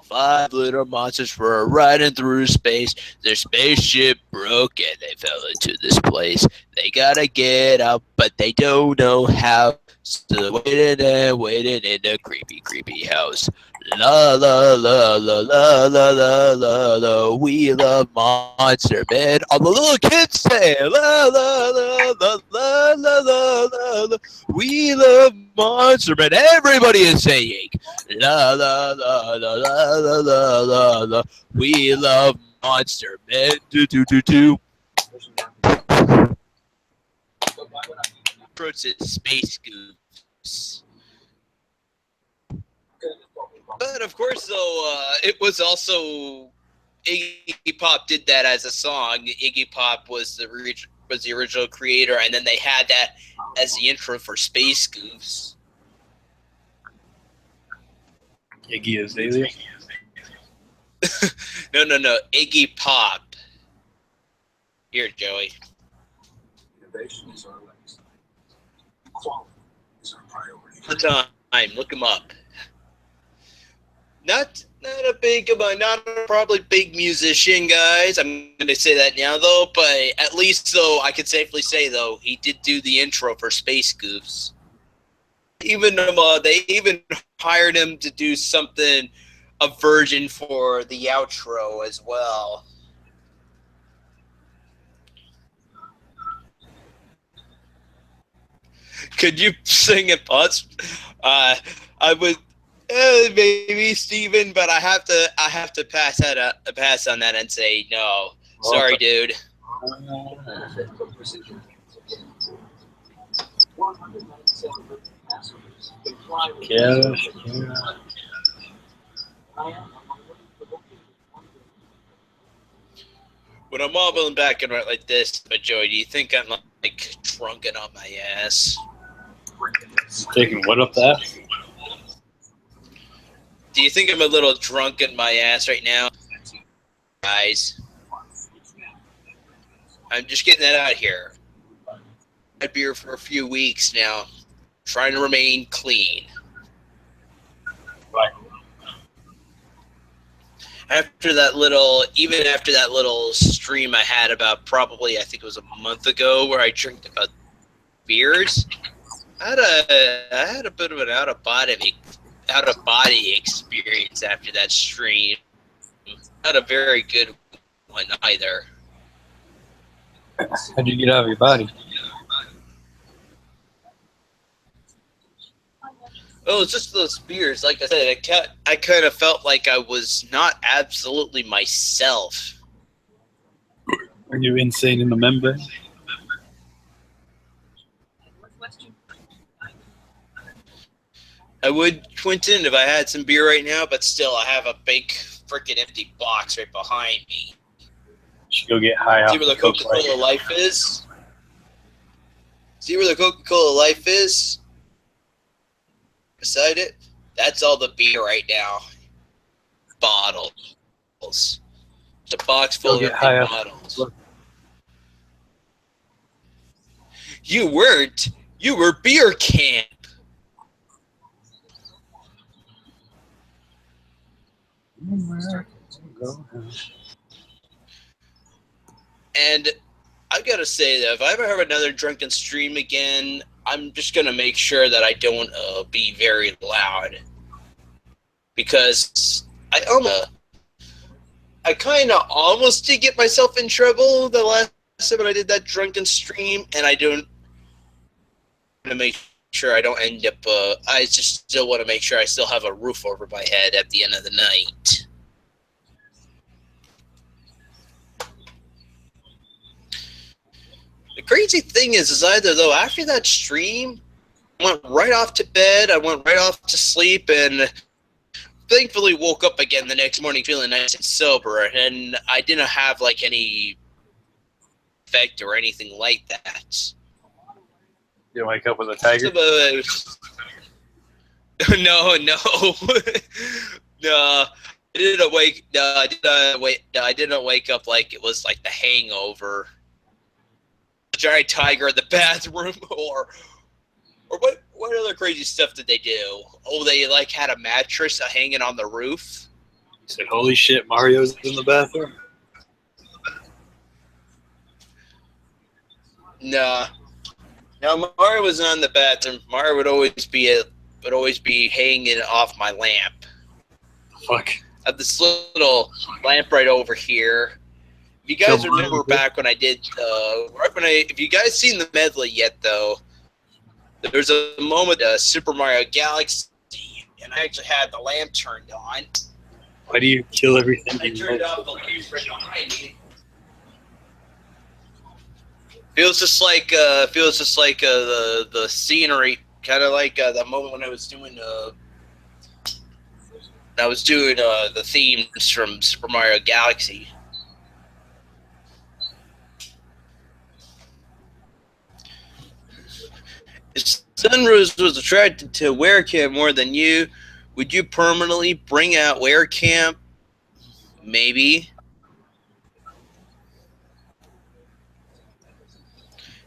Five little monsters were riding through space. Their spaceship broke and they fell into this place. They gotta get out, but they don't know how. So waiting in a creepy, creepy house. La la la la la la la la la. We love Monster Man. All the little kids say la la la la la la la la. We love Monster Man. Everybody is saying la la la la la la la la la. We love Monster Man. Do do do do. Approach it, Space Goose. But of course, though, it was also Iggy Pop did that as a song. Iggy Pop was the original creator, and then they had that as the intro for Space Goose. Iggy Azalea? No. Iggy Pop. Here, Joey. Innovation is our legacy. Quality is our priority. The time. Look him up. Not a probably big musician, guys. I'm gonna say that now, though. But at least, though, I could safely say, though, he did do the intro for Space Goose. Even they even hired him to do something, a version for the outro as well. Could you sing it, Putz? I would. Maybe Steven, but I have to pass on that and say no. Sorry, dude. 197 passengers. Yeah. When I'm wobbling back and right like this, but Joey, do you think I'm like drunken on my ass? Taking what up that? Do you think I'm a little drunk in my ass right now? Guys, I'm just getting that out here. I've had beer for a few weeks now, trying to remain clean. Right. Even after that little stream I had about probably, I think it was a month ago, where I drank about beers, I had a bit of an out of body experience after that stream. Not a very good one either. How'd you get out of your body? Oh, it's just those beers. Like I said, I kind of felt like I was not absolutely myself. Are you insane in the membrane? I would, Quentin, if I had some beer right now, but still, I have a big freaking empty box right behind me. Should go get high off. See where the Coca-Cola Life is? See where the Coca-Cola Life is? Beside it? That's all the beer right now. Bottles. It's a box full of empty bottles. Look. You weren't. You were beer camp. And I gotta say that if I ever have another drunken stream again, I'm just gonna make sure that I don't be very loud, because I kind of almost did get myself in trouble the last time when I did that drunken stream, and I don't want to make sure I don't end up. I just still want to make sure I still have a roof over my head at the end of the night. The crazy thing is either though, after that stream, I went right off to bed, I went right off to sleep, and thankfully woke up again the next morning feeling nice and sober, and I didn't have like any effect or anything like that. You wake up with a tiger? No. No. I didn't wake up like it was like The Hangover. Giant tiger in the bathroom, or what other crazy stuff did they do? Oh, they like had a mattress hanging on the roof. You said, "Holy shit, Mario's in the bathroom." No, Mario wasn't on the bathroom. Mario would always be hanging off my lamp. Fuck. I have this little lamp right over here. If you guys remember back when I did, if you guys seen the medley yet, though, there's a moment Super Mario Galaxy, and I actually had the lamp turned on. Why do you kill everything? I turned off the lamp right behind me. Feels just like the scenery, kind of like the moment when I was doing the themes from Super Mario Galaxy. If Sunrose was attracted to Werecamp more than you, would you permanently bring out Werecamp? Maybe.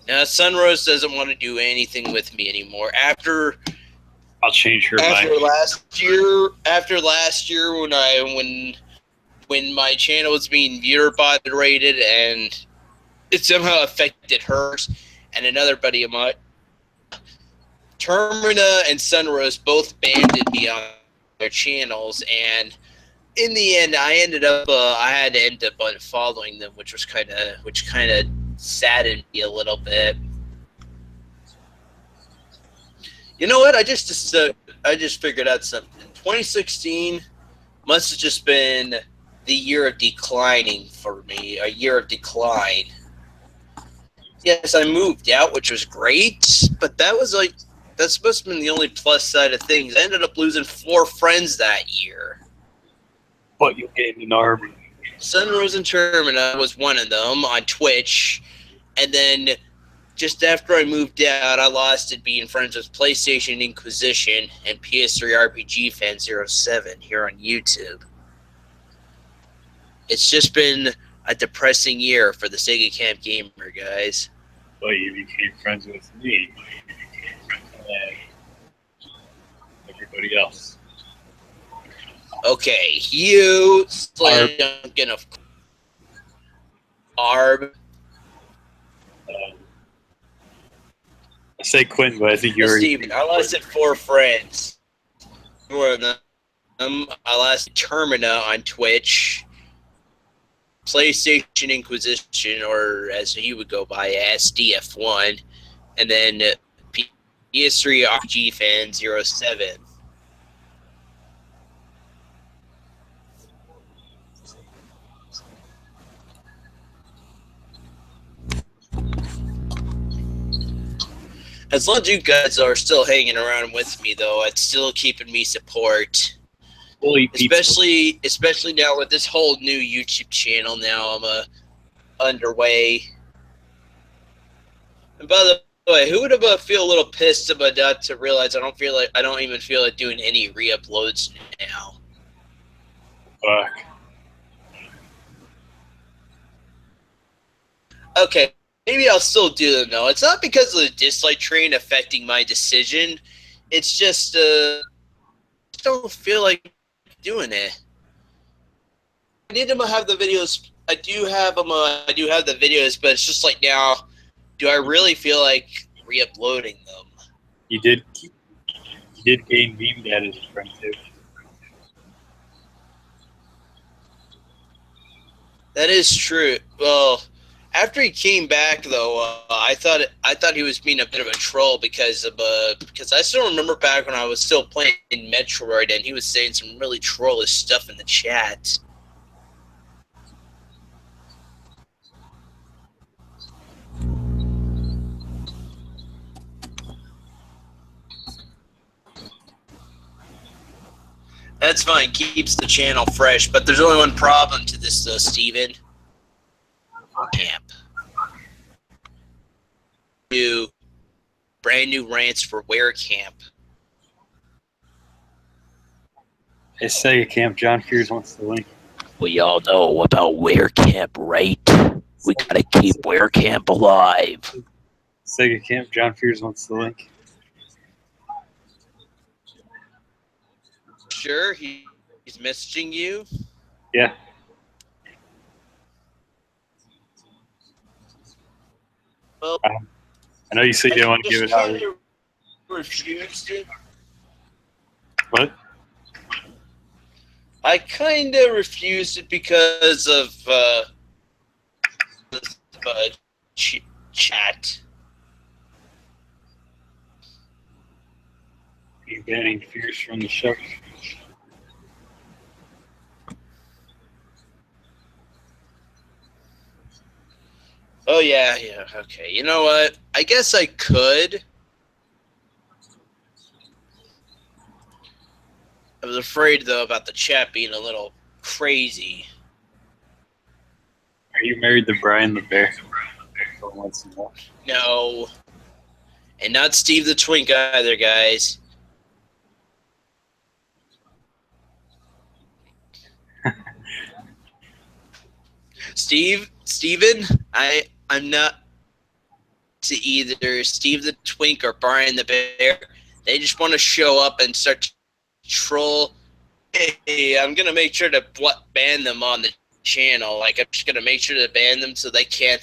Now, Sunrose doesn't want to do anything with me anymore. I'll change her mind. After last year, when my channel was being viewer moderated and it somehow affected hers and another buddy of mine, Termina and Sunrose both banded me on their channels, and in the end, I had to end up unfollowing them, which kind of saddened me a little bit. You know what? I just figured out something 2016 must have just been the year of declining for me, a year of decline. Yes, I moved out, which was great, but that's supposed to have been the only plus side of things. I ended up losing 4 friends that year. But you gained an army. Sunrose and Termina was one of them on Twitch, and then just after I moved out, I lost it being friends with PlayStation Inquisition and PS3 RPG Fan 07 here on YouTube. It's just been a depressing year for the Sega Camp Gamer, guys. Well, you became friends with me and everybody else. Okay, you slam dunking of Arb. I say Quentin, but I think you're... Steven, I lost 4 friends. One of them, I lost Termina on Twitch, PlayStation Inquisition, or as he would go by, SDF1, and then PS3 RPG Fan 07. As long as you guys are still hanging around with me, though, it's still keeping me support. Especially now with this whole new YouTube channel. Now I'm underway. And by the way, who would have feel a little pissed about that to realize I don't even feel like doing any re-uploads now. Fuck. Okay. Maybe I'll still do them, though. It's not because of the dislike train affecting my decision. It's just, I don't feel like doing it. I need them to have the videos. I do have them. I do have the videos, but it's just like now, do I really feel like re-uploading them? You did gain Meme Dad as a friend, too. That is true. Well... After he came back, though, I thought he was being a bit of a troll because I still remember back when I was still playing Metroid and he was saying some really trollish stuff in the chat. That's fine, keeps the channel fresh, but there's only one problem to this, though, Steven. Camp. Brand new rants for Where Camp. Hey, Sega Camp, John Fears wants the link. We all know about Where Camp, right? We gotta keep Where Camp alive. Sega Camp, John Fears wants the link. Sure, he's messaging you? Yeah. Well, I know you said you don't want to give it out. Refused it. What? I kind of refused it because of chat. You banning Fears from the show? Oh, yeah, okay. You know what? I guess I could. I was afraid, though, about the chat being a little crazy. Are you married to Brian the Bear? No. And not Steve the Twink either, guys. Steven, I'm not to either Steve the Twink or Brian the Bear. They just want to show up and start to troll. Hey, I'm going to make sure to ban them on the channel. Like, I'm just going to make sure to ban them so they can't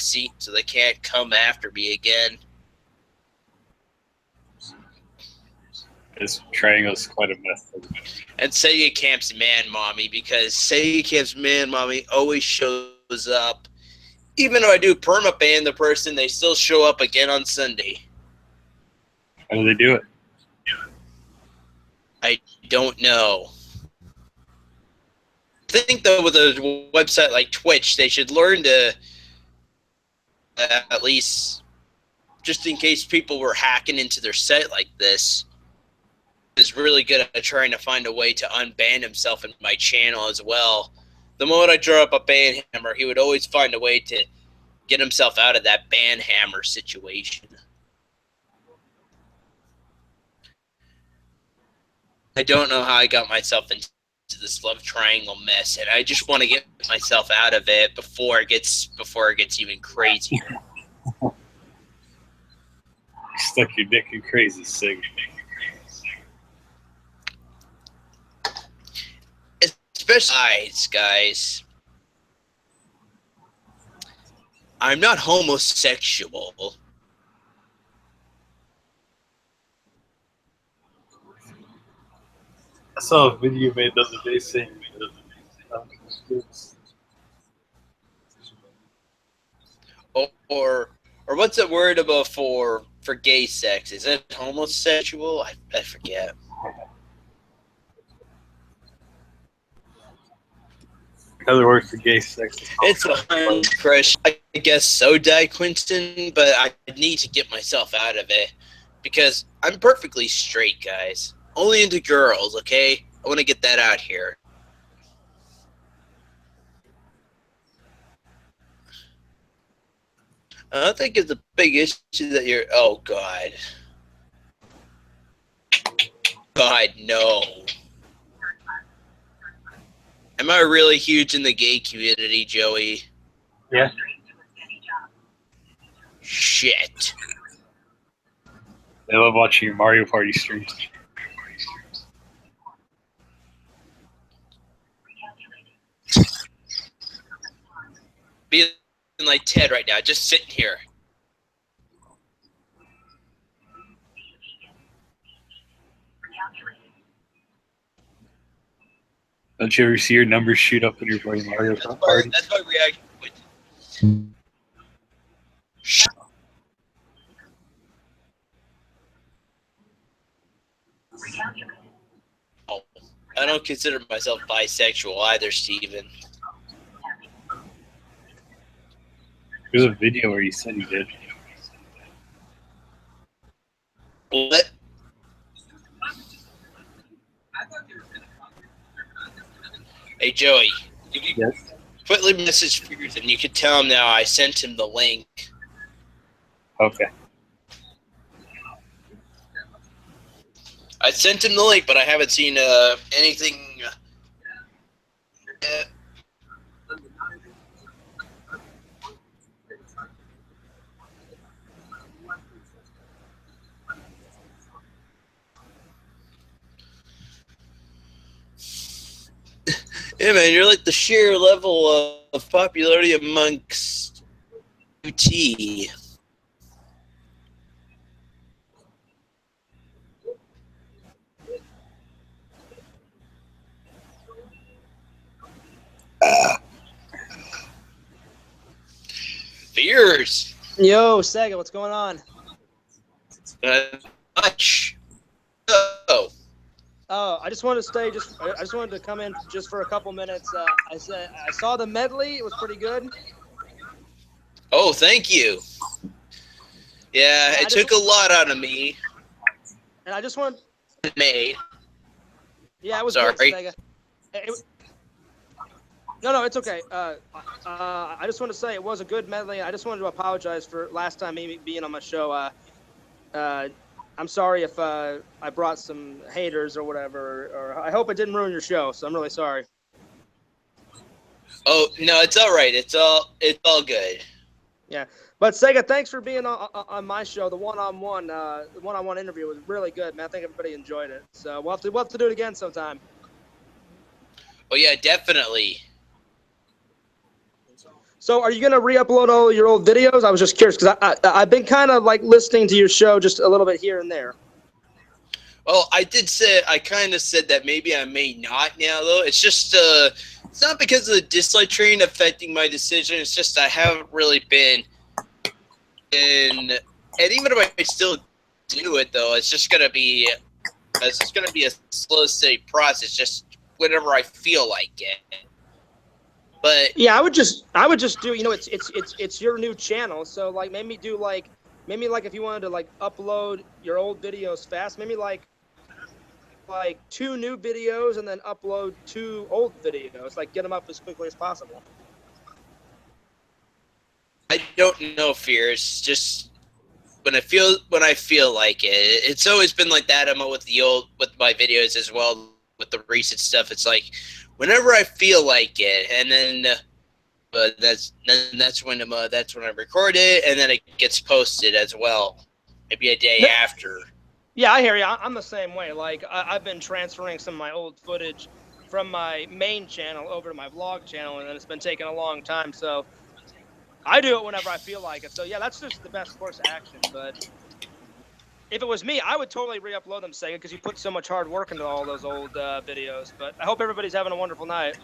come after me again. This triangle's quite a mess. And Sega Camp's Man Mommy, because Sega Camp's Man Mommy always shows up. Even though I do perma-ban the person, they still show up again on Sunday. How do they do it? I don't know. I think, though, with a website like Twitch, they should learn to, at least, just in case people were hacking into their site like this, is really good at trying to find a way to unban himself in my channel as well. The moment I draw up a ban hammer, he would always find a way to get himself out of that ban hammer situation. I don't know how I got myself into this love triangle mess, and I just want to get myself out of it before it gets even crazier. You stuck your dick in crazy, Sig. Especially, guys, I'm not homosexual. I saw a video you made the other day saying Or what's the word about for gay sex? Is it homosexual? I forget. other word for gay sex. It's a crush. I guess so, Di Quinton, but I need to get myself out of it because I'm perfectly straight, guys. Only into girls, okay? I want to get that out here. I don't think it's a big issue that you're... Oh, God. God, no. Am I really huge in the gay community, Joey? Yeah. Shit. I love watching your Mario Party streams. Being like Ted right now, just sitting here. Don't you ever see your numbers shoot up when you're playing Mario Party? That's my reaction. Oh, I don't consider myself bisexual either, Steven. There's a video where you said you did. What? Hey, Joey. You can Yes. quickly message Fears, and you can tell him now I sent him the link. Okay. I sent him the link, but I haven't seen anything. Yeah, man, you're like the sheer level of popularity amongst UT. Fears. Yo, Sega, what's going on? Much. Oh. Oh, I just wanted to stay. I just wanted to come in just for a couple minutes. I saw the medley. It was pretty good. Oh, thank you. Yeah, it took a lot out of me. And I just want. Made. Yeah, it was Sorry. good, Sega. No, it's okay. I just want to say it was a good medley. I just wanted to apologize for last time me being on my show. I'm sorry if I brought some haters or whatever, or I hope it didn't ruin your show. So I'm really sorry. Oh no, it's all right. It's all good. Yeah, but Sega, thanks for being on my show. The one-on-one interview was really good, man. I think everybody enjoyed it. So we'll have to do it again sometime. Oh yeah, definitely. So are you going to re-upload all your old videos? I was just curious because I've been kind of like listening to your show just a little bit here and there. Well, I kind of said that maybe I may not now, though. It's just, it's not because of the dislike train affecting my decision. It's just I haven't really been in, and even if I still do it, though, it's just going to be it's going to be a slow, steady process, just whenever I feel like it. But yeah, I would just do. You know, it's your new channel, so like maybe if you wanted to like upload your old videos fast, maybe like 2 new videos and then upload 2 old videos, like get them up as quickly as possible. I don't know, Fears. Just when I feel like it. It's always been like that. I'm with my videos as well. With the recent stuff, it's like whenever I feel like it, and then that's when I record it, and then it gets posted as well. Maybe a day after. Yeah, I hear you. I'm the same way. Like I've been transferring some of my old footage from my main channel over to my vlog channel, and it's been taking a long time. So I do it whenever I feel like it. So yeah, that's just the best course of action. But if it was me, I would totally re-upload them, Sega, because you put so much hard work into all those old videos. But I hope everybody's having a wonderful night.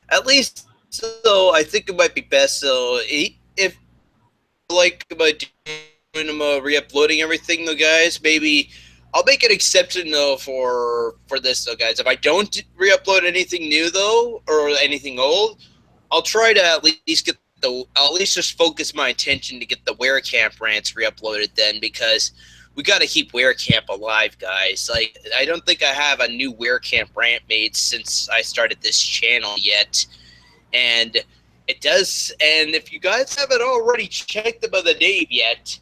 At least, so I think it might be best. So if like about doing re-uploading everything, though, guys, maybe I'll make an exception though for this, though, guys. If I don't re-upload anything new though, or anything old, I'll try to at least I'll at least just focus my attention to get the Where Camp rants re-uploaded then, because we got to keep Where Camp alive, guys. Like, I don't think I have a new Where Camp rant made since I started this channel yet, and it does. And if you guys haven't already checked them by the name yet,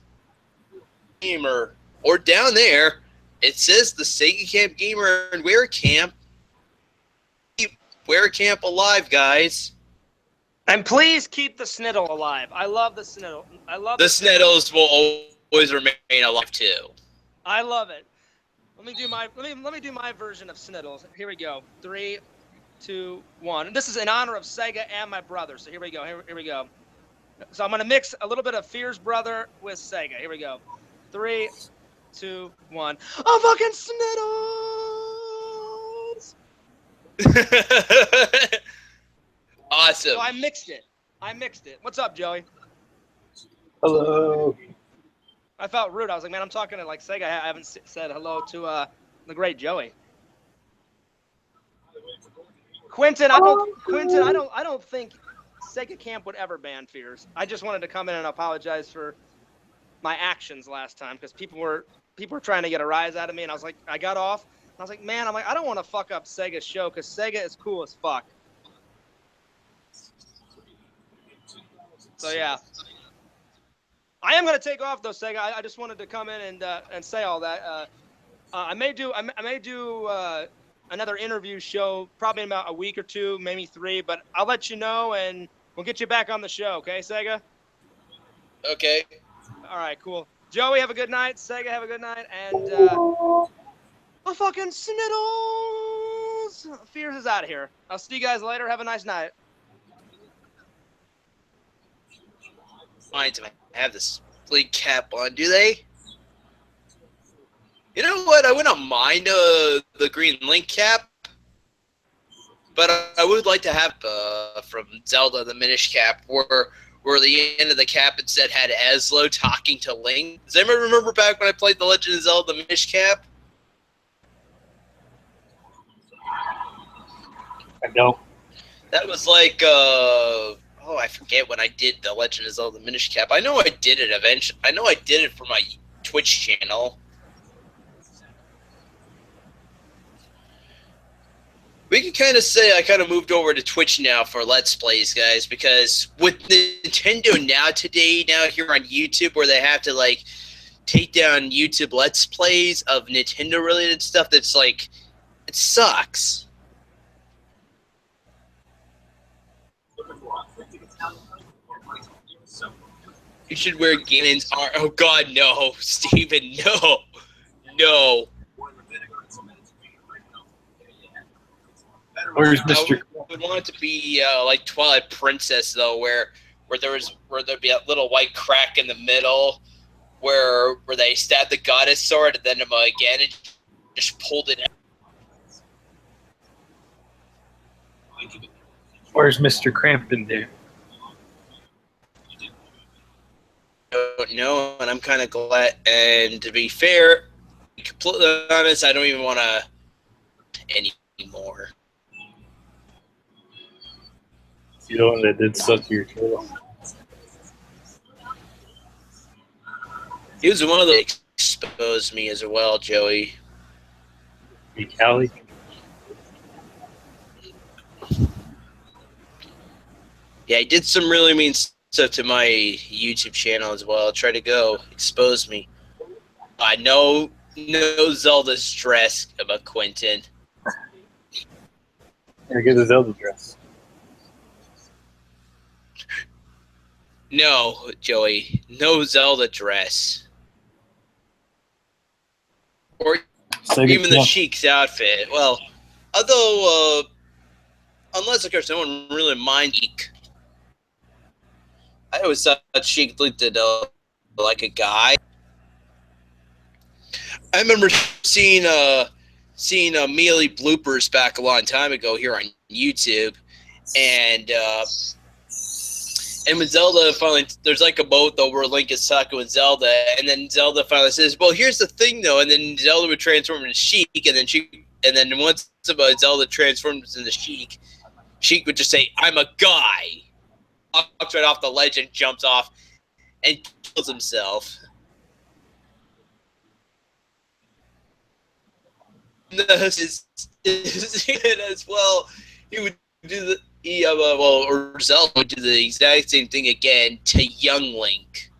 gamer or down there, it says the Sega Camp Gamer and Where Camp. Keep Where Camp alive, guys. And please keep the Sniddle alive. I love the Sniddle. I love the Sniddles will always remain alive too. I love it. Let me do my version of Sniddles. Here we go. 3, 2, 1. And this is in honor of Sega and my brother. So here we go. Here we go. So I'm gonna mix a little bit of Fear's brother with Sega. Here we go. 3, 2, 1. Oh, fucking Sniddles! Awesome. So I mixed it. What's up, Joey? Hello. I felt rude. I was like, man, I'm talking to like Sega. I haven't said hello to the great Joey. Quentin, I don't think Sega Camp would ever ban Fears. I just wanted to come in and apologize for my actions last time, because people were trying to get a rise out of me, and I was like, I got off, and I was like, man, I don't want to fuck up Sega's show, because Sega is cool as fuck. So yeah, I am gonna take off though, Sega. I just wanted to come in and say all that. I may do another interview show probably in about a week or 2, maybe 3, but I'll let you know and we'll get you back on the show. Okay, Sega? Okay. All right, cool. Joey, have a good night. Sega, have a good night. And a fucking Sniddles! Fears is out of here. I'll see you guys later. Have a nice night. Mind if I have this blade cap on, do they? You know what? I wouldn't mind the green link cap, but I would like to have from Zelda the Minish cap, where the end of the cap instead had Aslo talking to Link. Does anyone remember back when I played The Legend of Zelda the Minish cap? I know. That was like I forget when I did The Legend of Zelda Minish Cap. I know I did it eventually. I know I did it for my Twitch channel. We can kind of say I kind of moved over to Twitch now for Let's Plays, guys, because with Nintendo now here on YouTube, where they have to like take down YouTube Let's Plays of Nintendo related stuff, that's like, it sucks. You should wear Ganon's arm. Oh God, no, Steven, no, no. Where's Mr. I would want it to be like Twilight Princess, though, where there'd be a little white crack in the middle, where they stabbed the goddess sword and then again it just pulled it out. Where's Mr. Crampton there? No, don't know, and I'm kind of glad. And to be fair, completely honest, I don't even want to anymore. You know that did stuff to your channel. He was one of the that exposed me as well, Joey. Hey, Callie. Yeah, he did some really mean stuff to my YouTube channel as well. Try to go expose me. I know no Zelda stress about Quentin. Yeah, get the Zelda dress. No, Joey, no Zelda dress. Or even the Sheik's outfit. Well, although, unless of course no one really minds Sheik. I always thought Sheik looked at like a guy. I remember seeing Melee bloopers back a long time ago here on YouTube, and when Zelda finally, there's like a boat though where Link is talking with Zelda, and then Zelda finally says, "Well, here's the thing though," and then Zelda would transform into Sheik, and then once Zelda transforms into Sheik, Sheik would just say, "I'm a guy," walks right off the ledge and jumps off and kills himself. As well, he would do or Zelda would do the exact same thing again to young Link.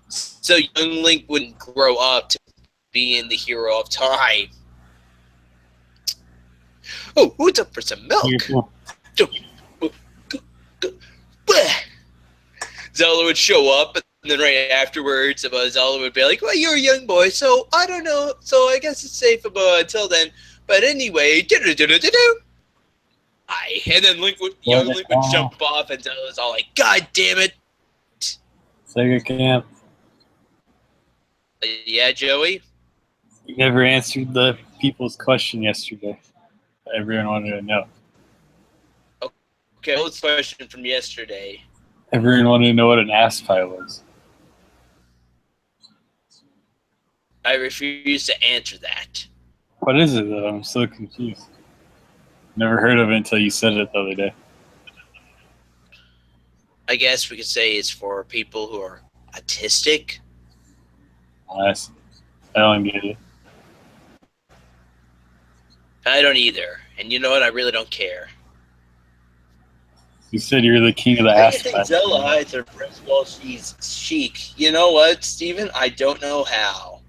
So young Link wouldn't grow up to being the hero of time. Oh, who's up for some milk? Zelda would show up, and then right afterwards, Zelda would be like, "Well, you're a young boy, so I don't know. So I guess it's safe until then. But anyway, and then young Link would jump off, and Zelda's all like, "God damn it!" Sega Camp. Yeah, Joey. You never answered the people's question yesterday. Everyone wanted to know. Okay, what's the question from yesterday? Everyone wanted to know what an ass pie was. I refuse to answer that. What is it, though? I'm so confused. Never heard of it until you said it the other day. I guess we could say it's for people who are autistic. Nice. I don't get it. I don't either. And you know what? I really don't care. You said you're the king of the ass pie. I think Zelda hides her breast while she's Sheik. You know what, Steven? I don't know how.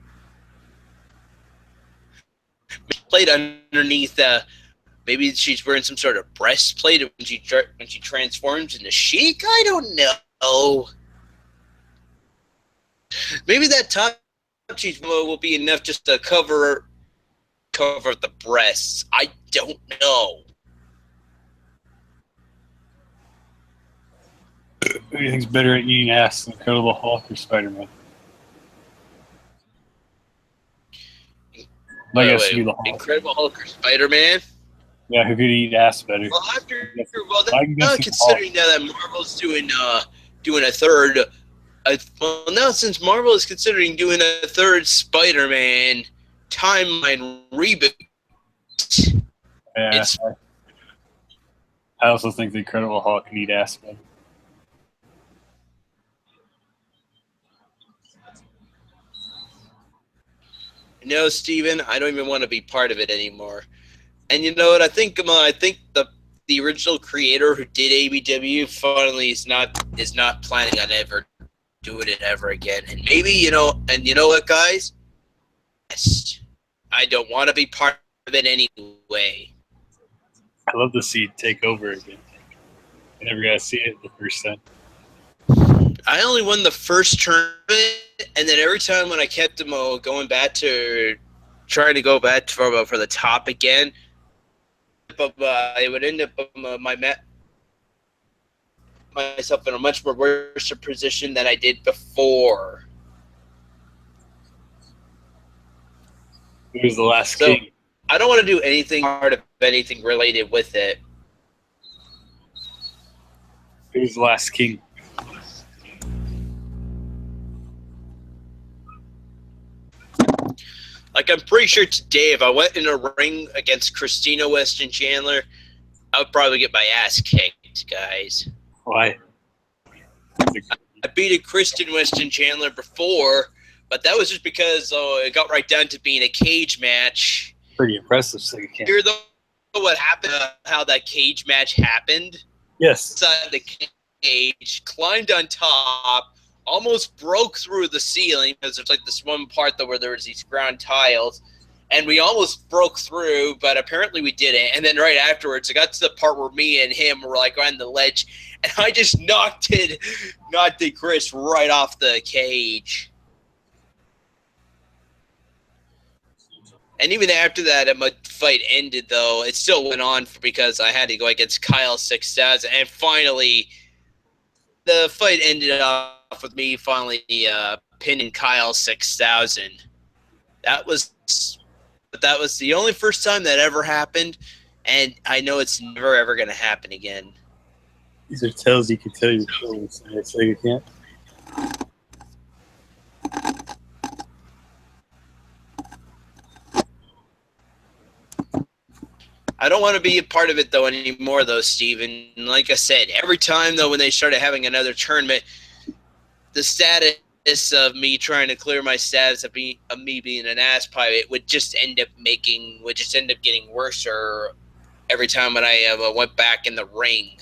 Played underneath. Maybe she's wearing some sort of breastplate when she transforms into Sheik. I don't know. Maybe that top sheet will be enough just to cover the breasts. I don't know. Who do you think's better at eating ass, Incredible Hulk or Spider-Man? Incredible Hulk or Spider-Man? Yeah, who could eat ass better? Well, considering that Marvel's doing a third. Well, now since Marvel is considering doing a third Spider-Man timeline reboot, yeah, I also think the Incredible Hulk can eat ass better. No, Steven, I don't even want to be part of it anymore. And you know what? I think the original creator who did ABW finally is not planning on ever doing it ever again. And maybe you know what, guys? Yes, I don't want to be part of it anyway. I love to see it take over again. I never got to see it the first time. I only won the first tournament, and then every time when I kept them going back to trying to go back for the top again, but it would end up myself in a much more worse position than I did before. Who was the last king? I don't want to do anything hard of anything related with it. Who was the last king? Like, I'm pretty sure today, if I went in a ring against Christina Weston Chandler, I would probably get my ass kicked, guys. Why? I beat a Kristen Weston Chandler before, but that was just because it got right down to being a cage match. Pretty impressive, so you can't. Hear what happened? How that cage match happened? Yes. Inside the cage, climbed on top, almost broke through the ceiling because there's like this one part where there was these ground tiles, and we almost broke through, but apparently we didn't. And then right afterwards, it got to the part where me and him were like on the ledge, and I just knocked Chris right off the cage. And even after that, my fight ended, though, it still went on because I had to go against Kyle 6000. And finally, the fight ended off with me finally pinning Kyle 6000. That was the only first time that ever happened, and I know it's never, ever going to happen again. These are tells you can tell your feelings, so you can't. I don't want to be a part of it, though, anymore, though, Steven. Like I said, every time, though, when they started having another tournament, the status of me trying to clear my status of me being an ass pirate would just end up getting worse every time when I went back in the ring.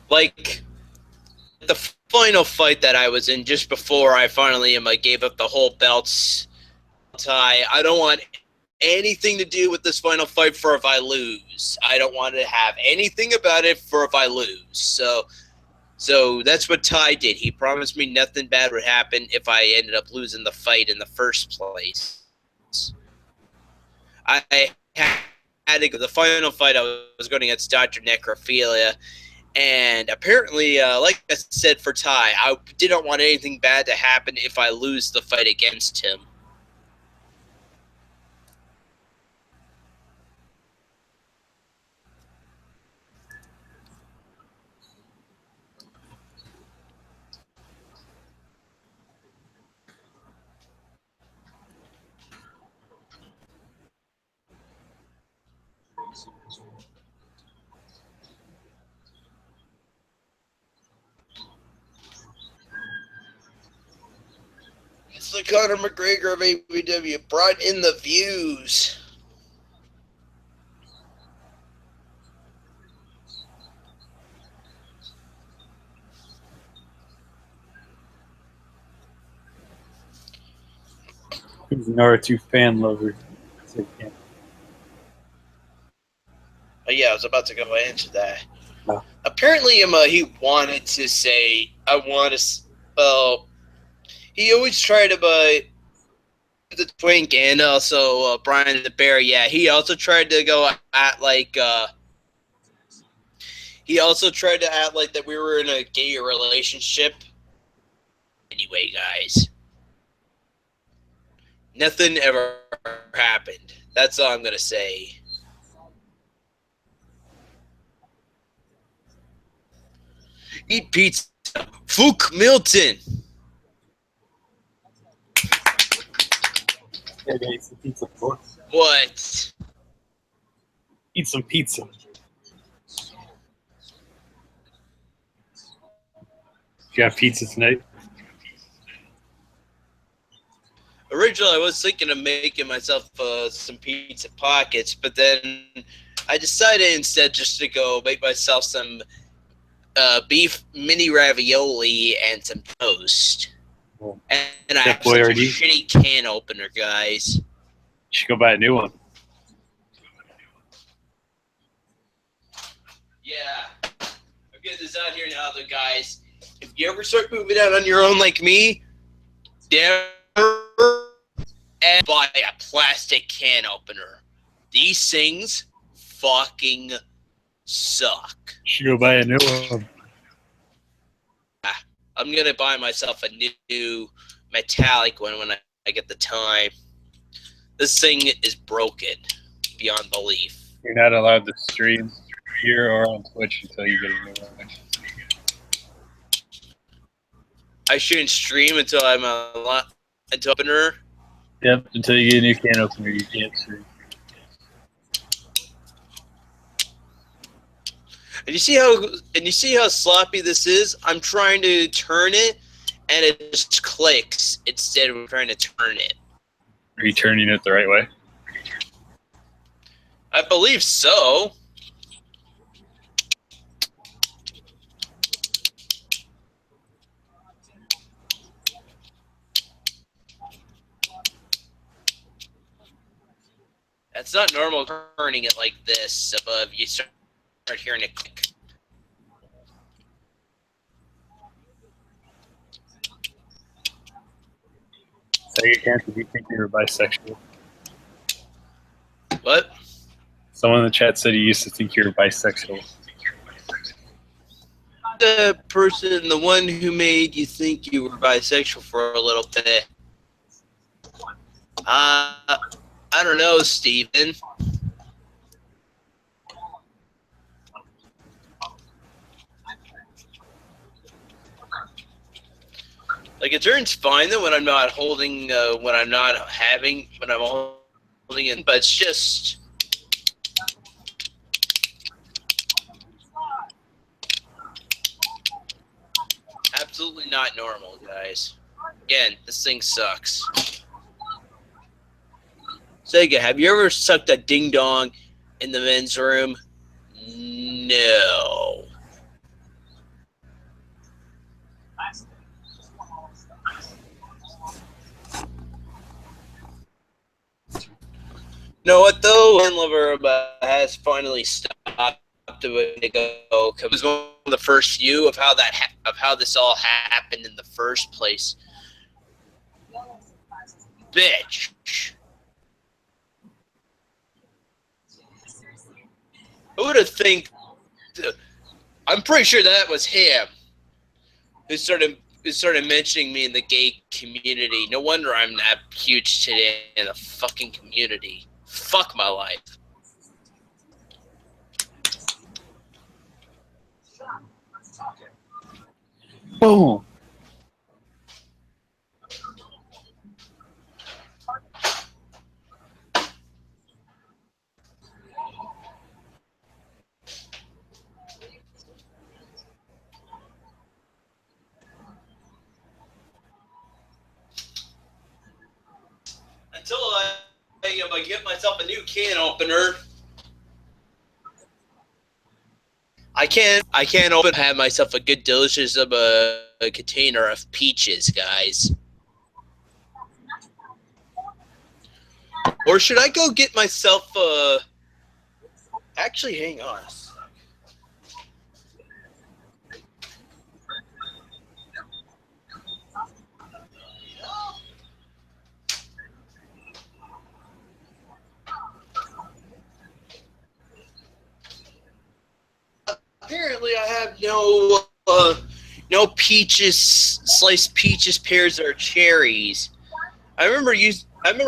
Like the final fight that I was in just before I finally gave up the whole belts tie. I don't want anything to do with this final fight for if I lose. I don't want to have anything about it for if I lose. So that's what Ty did. He promised me nothing bad would happen if I ended up losing the fight in the first place. I had to go. The final fight I was going against Dr. Necrophilia. And apparently, like I said for Ty, I didn't want anything bad to happen if I lose the fight against him. It's the Conor McGregor of AEW, brought in the views. He's an R2 fan lover. So you can't. Oh, yeah, I was about to go into that. No. Apparently, he wanted to say, I want to... Well, he always tried to buy the Twink and also Brian the Bear. Yeah, he also tried to go at, like... he also tried to act like that we were in a gay relationship. Anyway, guys. Nothing ever happened. That's all I'm going to say. Eat pizza. Fook Milton. Yeah, eat some pizza, boy. What? Eat some pizza. You got pizza tonight? Originally, I was thinking of making myself some pizza pockets, but then I decided instead just to go make myself some beef mini ravioli and some toast. Well, and I have such a shitty can opener, guys. You should go buy a new one. Yeah. I'll get this out here now, though, guys. If you ever start moving out on your own like me, never and buy a plastic can opener. These things fucking suck. You should go buy a new one. I'm gonna buy myself a new metallic one when I get the time. This thing is broken beyond belief. You're not allowed to stream. here or on Twitch until you get a new one. I shouldn't stream until I'm until opener. Yep, until you get a new can opener, you can't stream. And you see how sloppy this is? I'm trying to turn it, and it just clicks instead of trying to turn it. Are you turning it the right way? I believe so. That's not normal turning it like this above. You start hearing it click. Segatalks, do you think you were bisexual? What? Someone in the chat said he used to think you were bisexual. The person, the one who made you think you were bisexual for a little bit. I don't know, Steven. Like, it turns fine though when I'm not holding, when I'm holding it, but it's just. Absolutely not normal, guys. Again, this thing sucks. Sega, have you ever sucked a ding dong in the men's room? No. You know what though? One lover has finally stopped to go. It was one of the first few of how this all happened in the first place. Bitch. Who would have think? I'm pretty sure that was him who started mentioning me in the gay community. No wonder I'm that huge today in the fucking community. Fuck my life. Boom. Until I get myself a new can opener. I can't have myself a good delicious of a container of peaches, guys. Or should I go get myself a... Actually, hang on. Apparently, I have no peaches, sliced peaches, pears, or cherries. I remember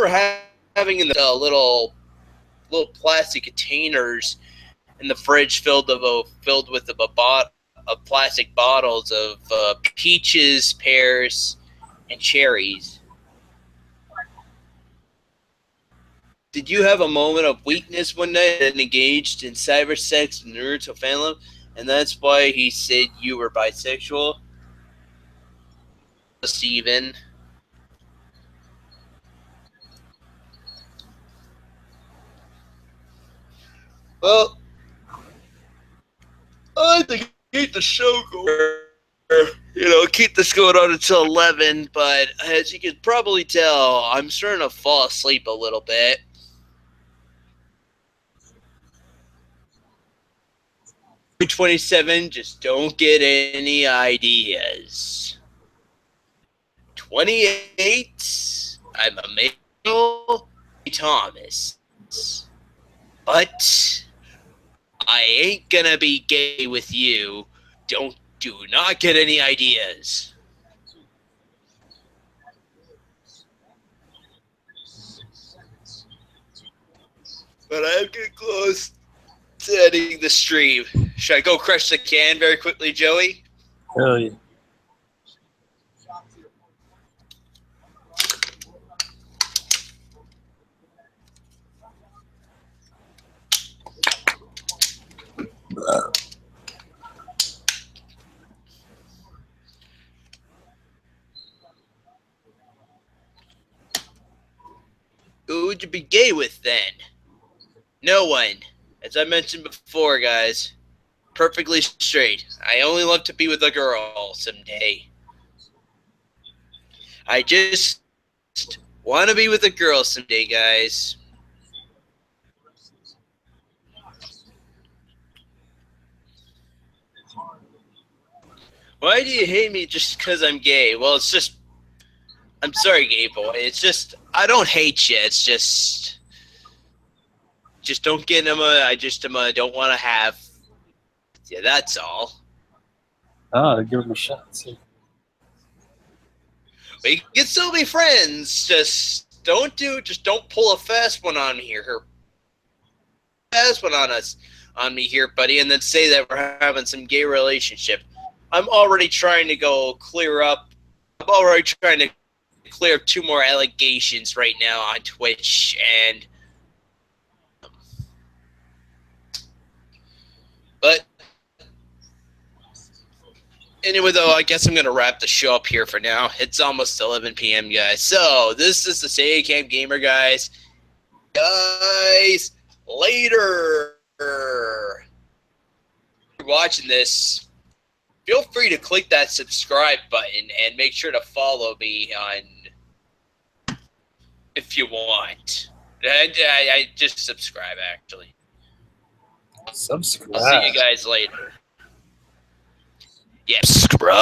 having in the little plastic containers in the fridge filled with plastic bottles of peaches, pears, and cherries. Did you have a moment of weakness one night and engaged in cyber sex with Naruto Phantom, and that's why he said you were bisexual? Steven. Well, I think keep the show going. Keep this going on until 11, but as you can probably tell, I'm starting to fall asleep a little bit. $27, just don't get any ideas. 28, I'm a male Thomas. But I ain't gonna be gay with you. Do not get any ideas. But I'm getting close Ending the stream. Should I go crush the can very quickly, Joey? Hell yeah. Who would you be gay with then? No one. As I mentioned before, guys, perfectly straight. I only love to be with a girl someday. I just want to be with a girl someday, guys. Why do you hate me just because I'm gay? Well, it's just... I'm sorry, gay boy. It's just... I don't hate you. It's just... Just don't get him I just don't want to have... Yeah, that's all. Give him a shot. See. We can still be friends. Just don't pull a fast one on me here. Fast one on me here, buddy, and then say that we're having some gay relationship. I'm already trying to clear up 2 more allegations right now on Twitch, and but anyway, though, I guess I'm going to wrap the show up here for now. It's almost 11 p.m., guys. So, this is the Sega Camp Gamer, guys. Guys, later. If you're watching this, feel free to click that subscribe button and make sure to follow me on if you want. I just subscribe, actually. Subscribe. I'll see you guys later. Yeah. Subscribe.